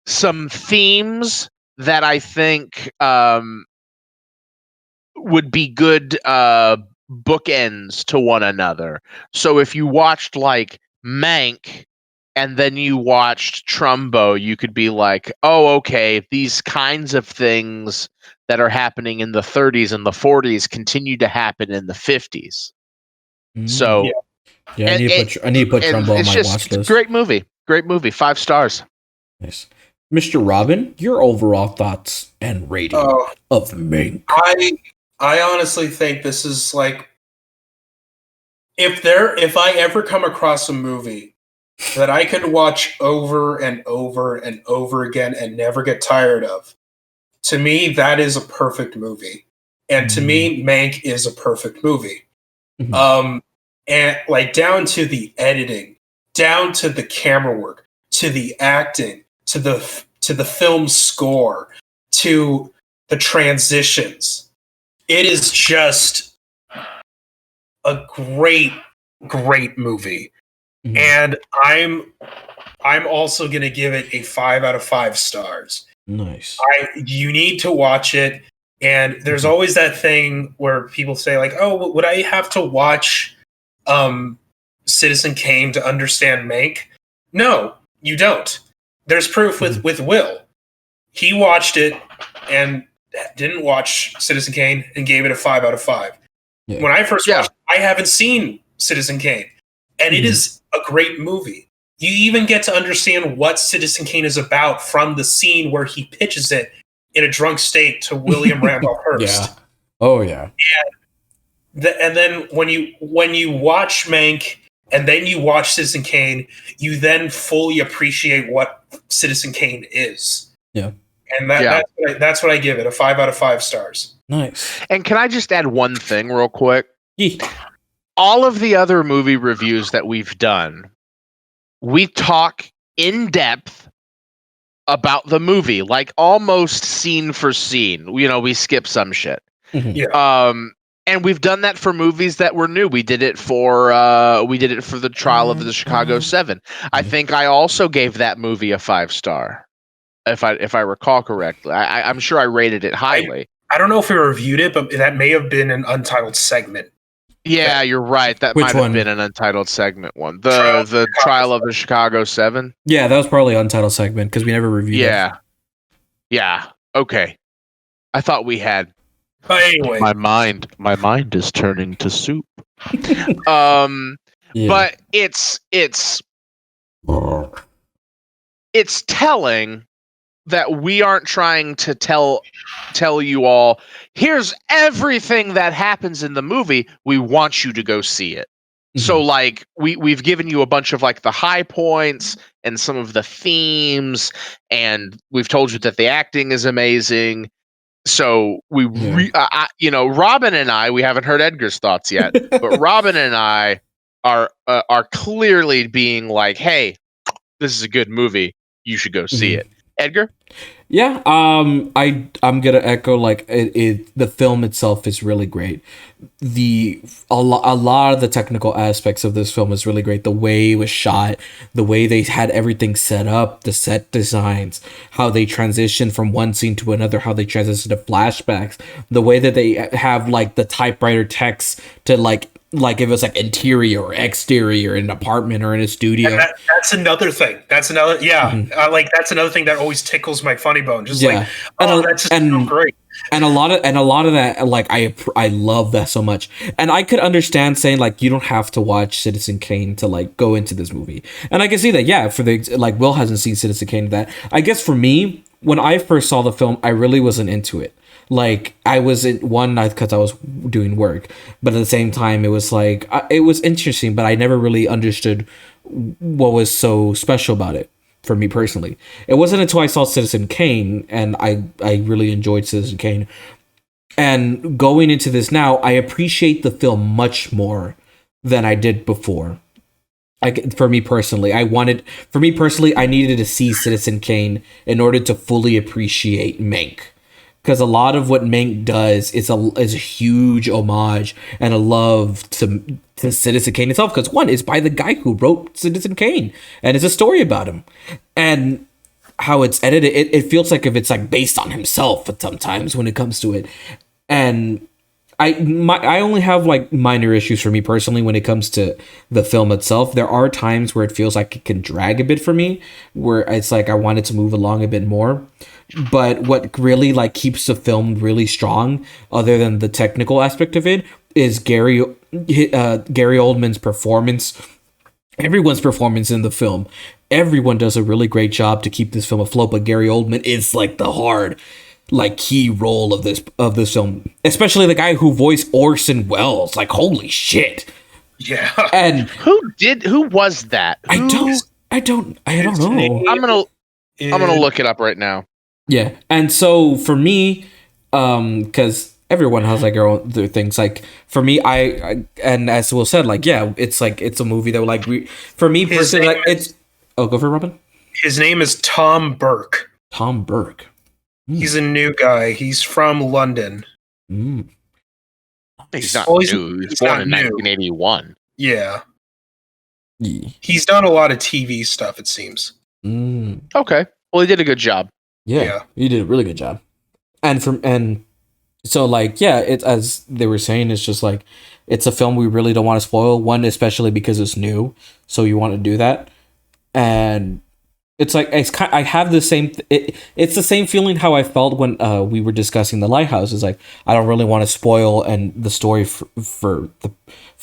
some themes that I think would be good bookends to one another. So if you watched like Mank and then you watched Trumbo, you could be like, oh, okay, these kinds of things that are happening in the 30s and the 40s continue to happen in the 50s. So yeah, I need to put Trumbo on my watch list. Great movie. 5 stars. Nice. Mr. Robin, your overall thoughts and rating of Mank. I honestly think this is like, if I ever come across a movie that I could watch over and over and over again and never get tired of, to me, that is a perfect movie. And to me, Mank is a perfect movie. And like, down to the editing, down to the camera work, to the acting, to the film score, to the transitions. It is just a great movie. And I'm also going to give it a 5 out of 5 stars. Nice. You need to watch it. And there's always that thing where people say like, oh, would I have to watch Citizen Kane to understand Mank? No, you don't. There's proof with Will. He watched it and didn't watch Citizen Kane and gave it a 5 out of 5. Yeah. When I first watched it, I haven't seen Citizen Kane. And it is a great movie. You even get to understand what Citizen Kane is about from the scene where he pitches it in a drunk state to William Randolph Hearst. Yeah. Oh, yeah. And then when you watch Mank and then you watch Citizen Kane, you then fully appreciate what Citizen Kane is. Yeah. And that's what I give it, a 5 out of 5 stars. Nice. And can I just add one thing real quick? Yeah. All of the other movie reviews that we've done, we talk in depth about the movie, like almost scene for scene. You know, we skip some shit. Yeah. And we've done that for movies that were new. We did it for the Trial of the Chicago 7. I think I also gave that movie a 5-star, if I recall correctly. I'm sure I rated it highly. I don't know if we reviewed it, but that may have been an Untitled segment. Yeah, you're right. That might have been an Untitled segment one. The Trial of the Chicago 7. Yeah, that was probably Untitled segment because we never reviewed it. Yeah. Okay. I thought we had. But anyway, my mind is turning to soup. But it's telling that we aren't trying to tell you all, here's everything that happens in the movie. We want you to go see it. So like we've given you a bunch of like the high points and some of the themes, and we've told you that the acting is amazing. So Robin and I, we haven't heard Edgar's thoughts yet, but Robin and I are clearly being like, hey, this is a good movie. You should go see it. Edgar? Yeah, I'm gonna echo like the film itself is really great. A lot of the technical aspects of this film is really great. The way it was shot, the way they had everything set up, the set designs, how they transition from one scene to another, how they transition to flashbacks, the way that they have like the typewriter text to like if it was like interior or exterior in an apartment or in a studio. That's another thing. That's another that's another thing that always tickles my funny bone. Just Yeah. that's just so great. And a lot of that, like I love that so much. And I could understand saying like you don't have to watch Citizen Kane to like go into this movie. And I can see that, yeah, for the like Will hasn't seen Citizen Kane. That I guess for me, when I first saw the film, I really wasn't into it. Like I was in one night because I was doing work, but at the same time, it was like it was interesting, but I never really understood what was so special about it for me personally. It wasn't until I saw Citizen Kane and I really enjoyed Citizen Kane. And going into this now, I appreciate the film much more than I did before. For me personally, I needed to see Citizen Kane in order to fully appreciate Mank. Because a lot of what Mank does is a huge homage and a love to Citizen Kane itself. Because one is by the guy who wrote Citizen Kane, and it's a story about him, and how it's edited. It feels like if it's like based on himself sometimes when it comes to it. And I only have like minor issues for me personally when it comes to the film itself. There are times where it feels like it can drag a bit for me, where it's like I want it to move along a bit more. But what really like keeps the film really strong, other than the technical aspect of it, is Gary Oldman's performance. Everyone's performance in the film. Everyone does a really great job to keep this film afloat. But Gary Oldman is like the hard, like key role of this film, especially the guy who voiced Orson Welles. Like holy shit. Yeah. And who was that? I don't know. I'm gonna look it up right now. Yeah, and so for me, because everyone has like their things. Like for me, I and as Will said, like yeah, it's a movie that like for me personally, like it's. Oh, go for it, Robin. His name is Tom Burke. Tom Burke. He's a new guy. He's from London. He's not new. He was born in 1981. Yeah. He's done a lot of TV stuff, it seems. Okay. Well, he did a good job. Yeah, he did a really good job. And so like yeah, it as they were saying, it's just like it's a film we really don't want to spoil. One, especially because it's new, so you want to do that. And it's like I have the same. It's the same feeling how I felt when we were discussing The Lighthouse. It's like I don't really want to spoil and the story for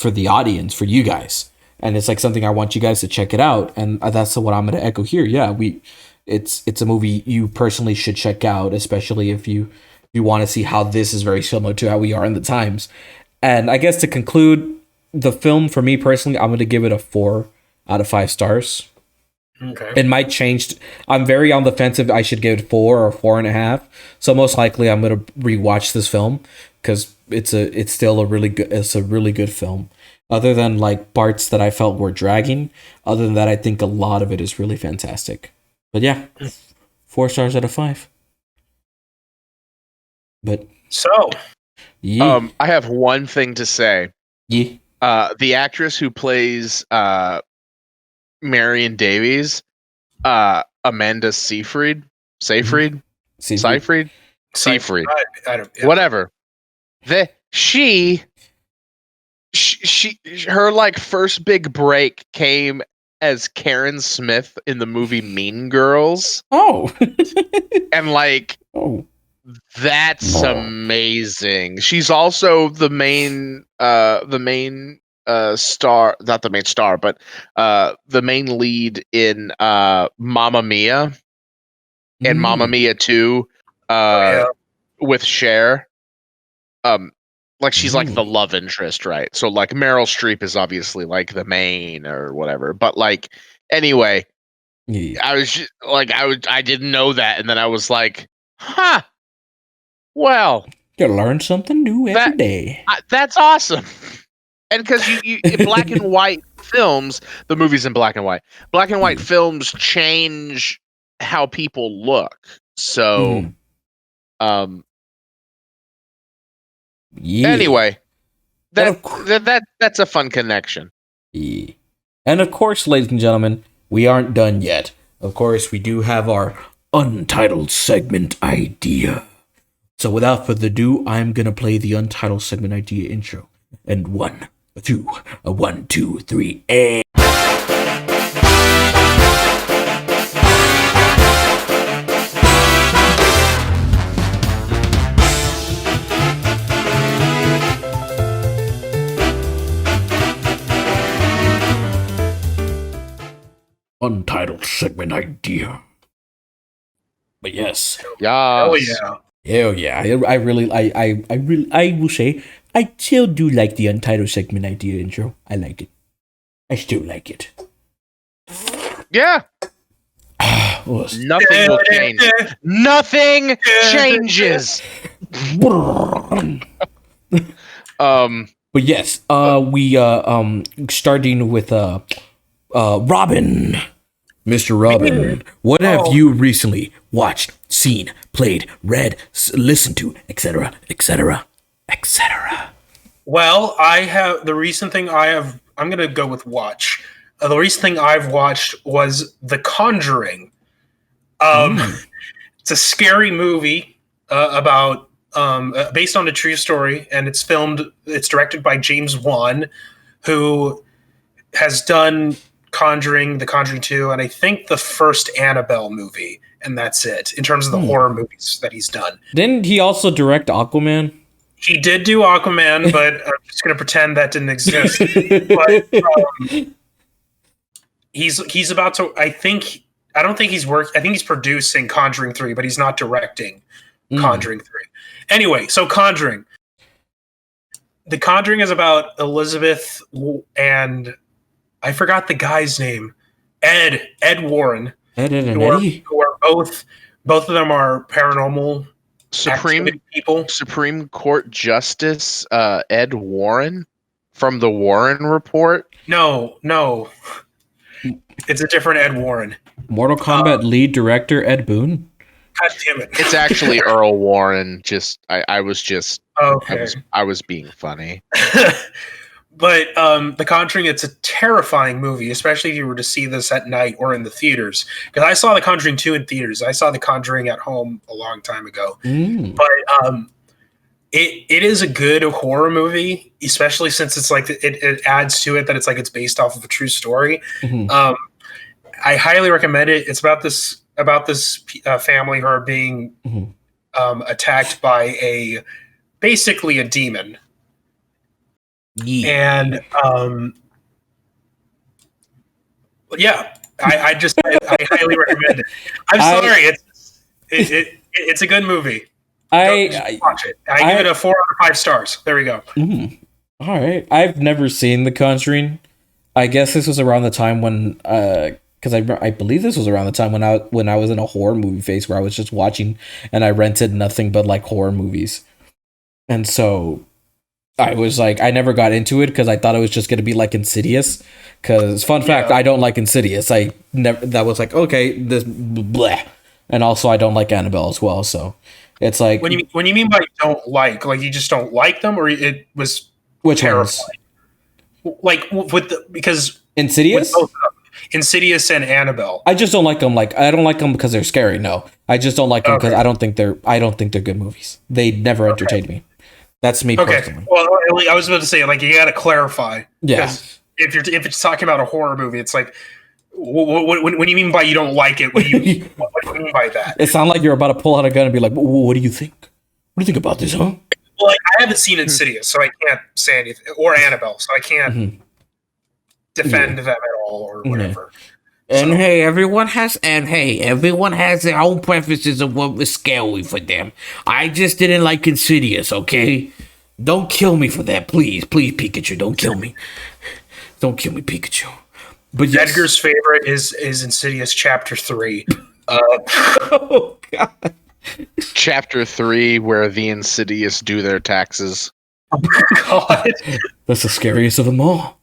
the audience, for you guys. And it's like something I want you guys to check it out. And that's what I'm going to echo here. Yeah, it's a movie you personally should check out, especially if you want to see how this is very similar to how we are in the times. And I guess to conclude the film, for me personally, I'm going to give it a 4 out of 5 stars. Okay. It might change. I'm very on the fence if I should give it 4 or 4.5. So most likely I'm going to rewatch this film because it's still a really good film. Other than like parts that I felt were dragging, other than that, I think a lot of it is really fantastic. But yeah, 4 stars out of 5. But so, yeah. I have one thing to say. Yeah. The actress who plays Marion Davies, Amanda Seyfried, whatever. Her like first big break came as Karen Smith in the movie Mean Girls. Oh. And like, that's amazing. She's also the main star, not the main star, but the main lead in Mamma Mia and Mamma Mia 2 with Cher. Like she's like the love interest, right? So like Meryl Streep is obviously like the main or whatever. But like anyway, Yeah. I was just, like I didn't know that, and then I was like, huh. Well, You learn something new every day. That's awesome. And because you in black and white films, the movies in black and white films change how people look. So, yeah. Anyway, that's a fun connection. Yeah. And of course, ladies and gentlemen, we aren't done yet. Of course, we do have our Untitled segment idea. So without further ado, I'm gonna play the Untitled segment idea intro. And 1, 2, 1, 2, 3, and... Untitled segment idea. But yes. Yeah. Oh yeah. Hell yeah. I will say, I still do like the Untitled segment idea intro. I like it. I still like it. Yeah. Nothing will change. Nothing changes. But yes, we starting with Robin. Mr. Robin, what have you recently watched, seen, played, read, listened to, etc., etc., etc.? Well, I have the recent thing I'm going to go with watch. The recent thing I've watched was The Conjuring. It's a scary movie about based on a true story, and it's directed by James Wan, who has done Conjuring, The Conjuring 2, and I think the first Annabelle movie, and that's it in terms of the horror movies that he's done. Didn't he also direct Aquaman? He did do Aquaman, but I'm just going to pretend that didn't exist. But he's about to. I don't think he's worked. I think he's producing Conjuring 3, but he's not directing Conjuring 3. Anyway, so Conjuring. The Conjuring is about Elizabeth and I forgot the guy's name. Ed Warren. Ed and Eddie? Who are both of them are paranormal people. Supreme Court Justice Ed Warren from the Warren Report. No. It's a different Ed Warren. Mortal Kombat lead director Ed Boon. God damn it! It's actually Earl Warren. I was being funny. But The Conjuring, it's a terrifying movie, especially if you were to see this at night or in the theaters. Because I saw The Conjuring 2 in theaters. I saw The Conjuring at home a long time ago. But it is a good horror movie, especially since it's like it adds to it that it's like it's based off of a true story. I highly recommend it. It's about this family who are being attacked by basically a demon. Yeah. And I highly recommend it. I'm sorry, it's a good movie. Just watch it. I give it a 4 out of 5 stars. There we go. All right, I've never seen The Conjuring. I guess this was around the time when, because I believe this was around the time when I was in a horror movie phase where I was just watching and I rented nothing but like horror movies, and so. I was like, I never got into it because I thought it was just going to be like Insidious. Because, fun fact, I don't like Insidious. That was like, okay, this bleh. And also, I don't like Annabelle as well. So it's like. When you mean by don't like you just don't like them, or it was which terrifying? Like, because. Insidious? With both of them, Insidious and Annabelle. I just don't like them. Like, I don't like them because they're scary. No. I just don't like them because I don't think they're good movies. They never entertained me. That's me personally. Well, I was about to say, like, you got to clarify. Yeah. If it's talking about a horror movie, it's like, what do you mean by you don't like it? What do you mean by that? It sounds like you're about to pull out a gun and be like, what do you think? What do you think about this, huh? Well, I haven't seen Insidious, so I can't say anything. Or Annabelle, so I can't defend them at all or whatever. And hey, everyone has their own preferences of what was scary for them. I just didn't like Insidious, okay? Don't kill me for that, please. Please, Pikachu, don't kill me. Don't kill me, Pikachu. But yes. Edgar's favorite is Insidious Chapter 3. Oh, God. Chapter 3, where the Insidious do their taxes. Oh, God. That's the scariest of them all.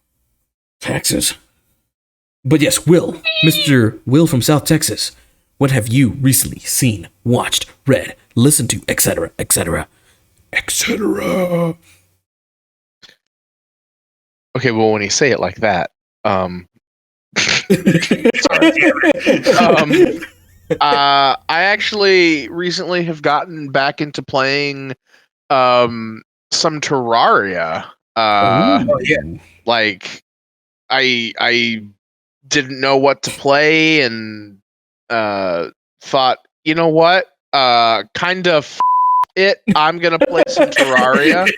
Taxes. But yes, Will, Mr. Will from South Texas, what have you recently seen, watched, read, listened to, etc., etc., etc.? Okay, well, when you say it like that, I actually recently have gotten back into playing some Terraria. Like I didn't know what to play and thought, you know what? Kind of it. I'm gonna play some Terraria.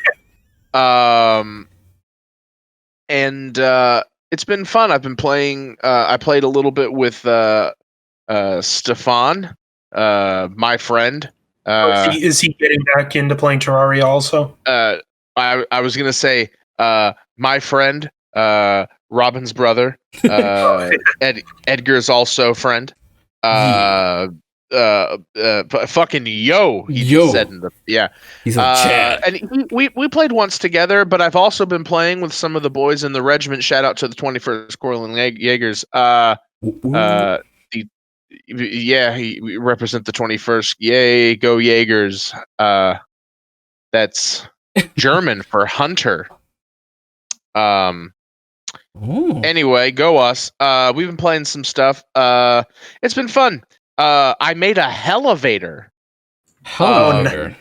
And it's been fun. I've been playing. I played a little bit with Stefan, my friend. Is he getting back into playing Terraria also? I was gonna say my friend, Robin's brother. Edgar's also friend. Fucking yo, he just said in the He's like Chad. and we played once together, but I've also been playing with some of the boys in the regiment. Shout out to the 21st Corlin Jaegers. We represent the 21st. Yay, go Jaegers. That's German for hunter. Anyway, go us. We've been playing some stuff. It's been fun. I made a Hellevator. A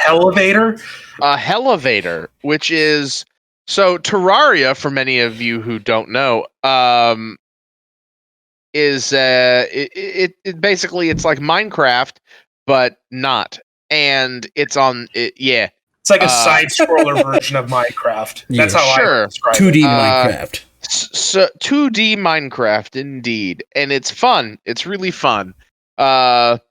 Hellevator? A Hellevator, which is so Terraria, for many of you who don't know, is it basically it's like Minecraft, but not. And it's on yeah. It's like a side scroller version of Minecraft. That's how I would describe 2D it. Minecraft. So 2D Minecraft indeed. And it's fun. It's really fun. But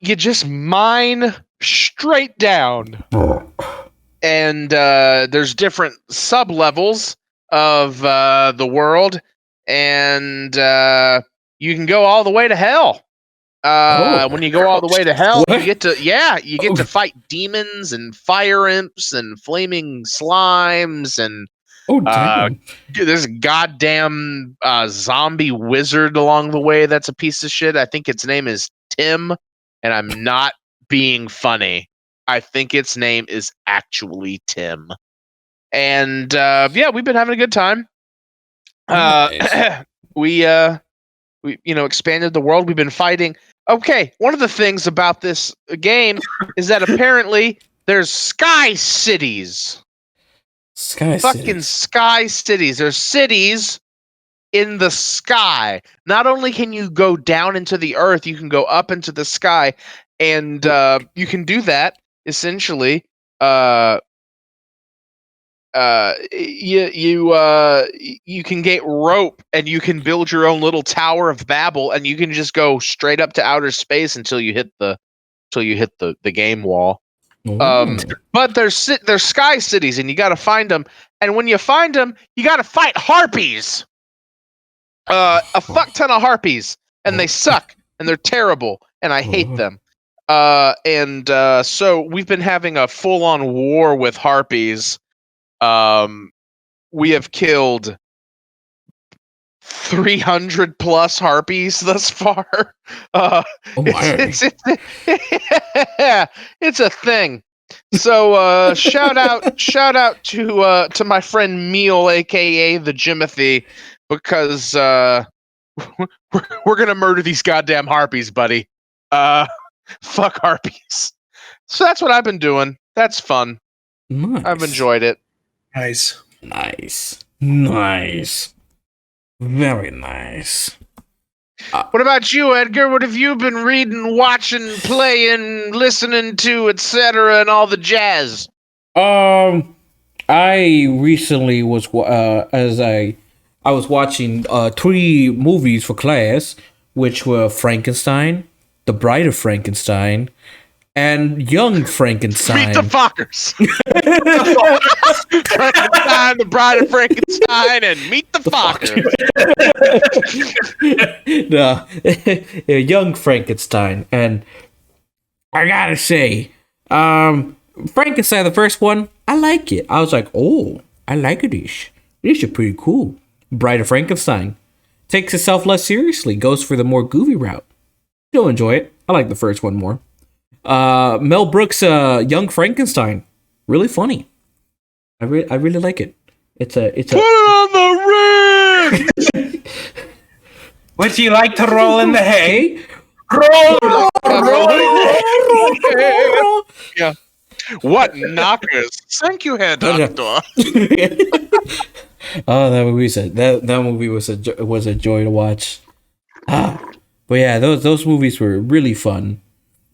you just mine straight down. And there's different sub levels of the world, and you can go all the way to hell. When you go all the way to hell, you get to fight demons and fire imps and flaming slimes and there's a goddamn zombie wizard along the way that's a piece of shit. I think its name is Tim, and I'm not being funny. I think its name is actually Tim. And we've been having a good time. Nice. We expanded the world. We've been fighting. Okay, one of the things about this game is that apparently there's sky cities. Fucking sky cities. There's cities in the sky. Not only can you go down into the earth, you can go up into the sky, and you can do that essentially. You can get rope and you can build your own little Tower of Babel, and you can just go straight up to outer space until you hit the game wall. But there's sky cities, and you got to find them. And when you find them, you got to fight harpies. A fuck ton of harpies, and they suck, and they're terrible, and I hate them. So we've been having a full-on war with harpies. We have killed 300 plus harpies thus far. It's a thing. So shout out to my friend Meal, aka the Jimothy, because we're gonna murder these goddamn harpies, buddy. Fuck harpies. So that's what I've been doing. That's fun. Nice. I've enjoyed it. Nice. Very nice. What about you, Edgar? What have you been reading, watching, playing, listening to, etc., and all the jazz? I recently was I was watching 3 movies for class, which were Frankenstein, The Bride of Frankenstein, and young Frankenstein. Meet the fuckers. Frankenstein, the Bride of Frankenstein, and Meet the Fockers. No, a young Frankenstein, and I gotta say, Frankenstein, the first one, I like it. I was like, oh, I like this. These are pretty cool. Bride of Frankenstein takes itself less seriously, goes for the more goofy route. Still enjoy it. I like the first one more. Mel Brooks' Young Frankenstein, really funny. I really like it. It's a Put it on the ring. Would you like to roll in the hay? Hey, Roll. Yeah. What knockers? Thank you, Herr Doctor. Oh, that movie was a joy to watch. But yeah, those movies were really fun.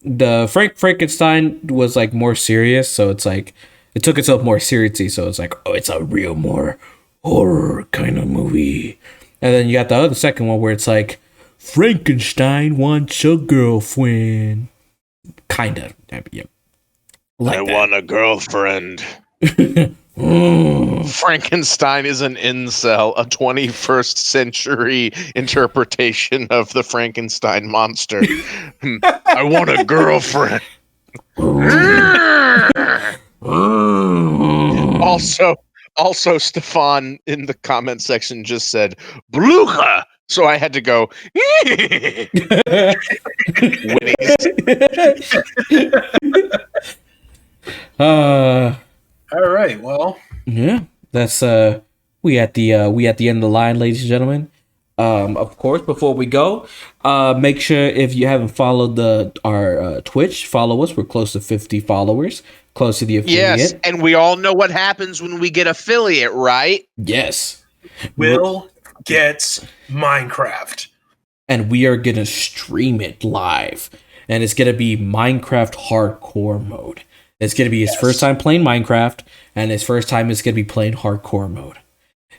The Frankenstein was like more serious, so it's like it took itself more seriously. So it's like, oh, it's a real more horror kind of movie. And then you got the second one where it's like Frankenstein wants a girlfriend, kind of. Yeah. I want a girlfriend. Frankenstein is an incel, a 21st century interpretation of the Frankenstein monster. I want a girlfriend. Also, Stefan in the comment section just said "Blucha," so I had to go. All right. Well, yeah, that's we at the end of the line, ladies and gentlemen. Of course, before we go, make sure if you haven't followed our Twitch, follow us. We're close to 50 followers, close to the affiliate. Yes, and we all know what happens when we get affiliate, right? Yes. Will gets Minecraft. And we are gonna stream it live, and it's gonna be Minecraft hardcore mode. It's gonna be his first time playing Minecraft, and his first time is gonna be playing hardcore mode.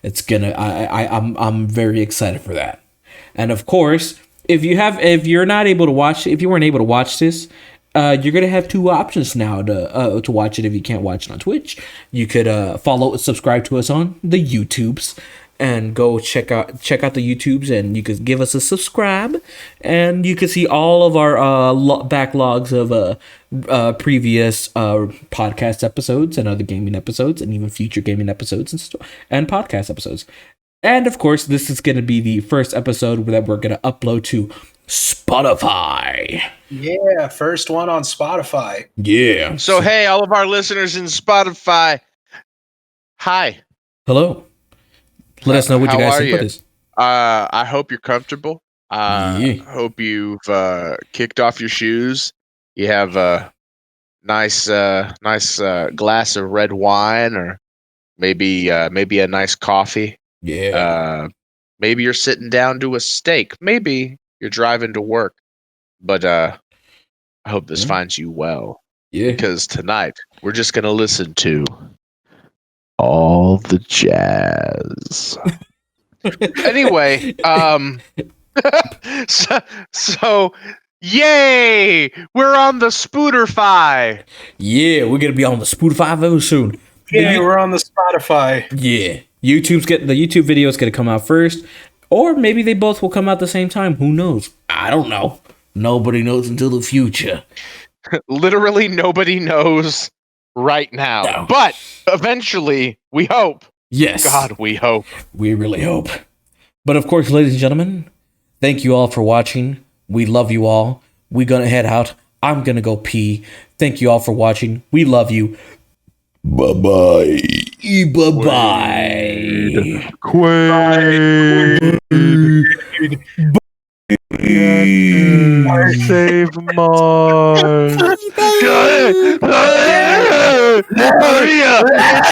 It's gonna. I'm very excited for that. And of course, if you weren't able to watch this, you're gonna have two options now to watch it. If you can't watch it on Twitch, you could subscribe to us on the YouTubes, and go check out the YouTubes, and you could give us a subscribe, and you could see all of our backlogs of previous podcast episodes and other gaming episodes, and even future gaming episodes and podcast episodes. And of course, this is going to be the first episode that we're going to upload to Spotify. Yeah, first one on Spotify. Yeah. So hey, all of our listeners in Spotify, hi. Hello. Let us know what you guys think you? of this. I hope you're comfortable. Yeah. Hope you've kicked off your shoes. You have a nice glass of red wine, or maybe a nice coffee. Yeah. Maybe you're sitting down to a steak. Maybe you're driving to work. But I hope this finds you well. Yeah. Because tonight we're just gonna listen to all the jazz. Anyway, so yay! We're on the Spooderfy. Yeah, we're gonna be on the Spotify very soon. Yeah, we're on the Spotify. Yeah, the YouTube video is gonna come out first, or maybe they both will come out at the same time. Who knows? I don't know. Nobody knows until the future. Literally, nobody knows right now. No. But eventually, we hope. Yes. God, we hope. We really hope. But of course, ladies and gentlemen, thank you all for watching. We love you all. We're gonna head out. I'm gonna go pee. Thank you all for watching. We love you. Bye-bye. Bye-bye. Quaid. Save Mars.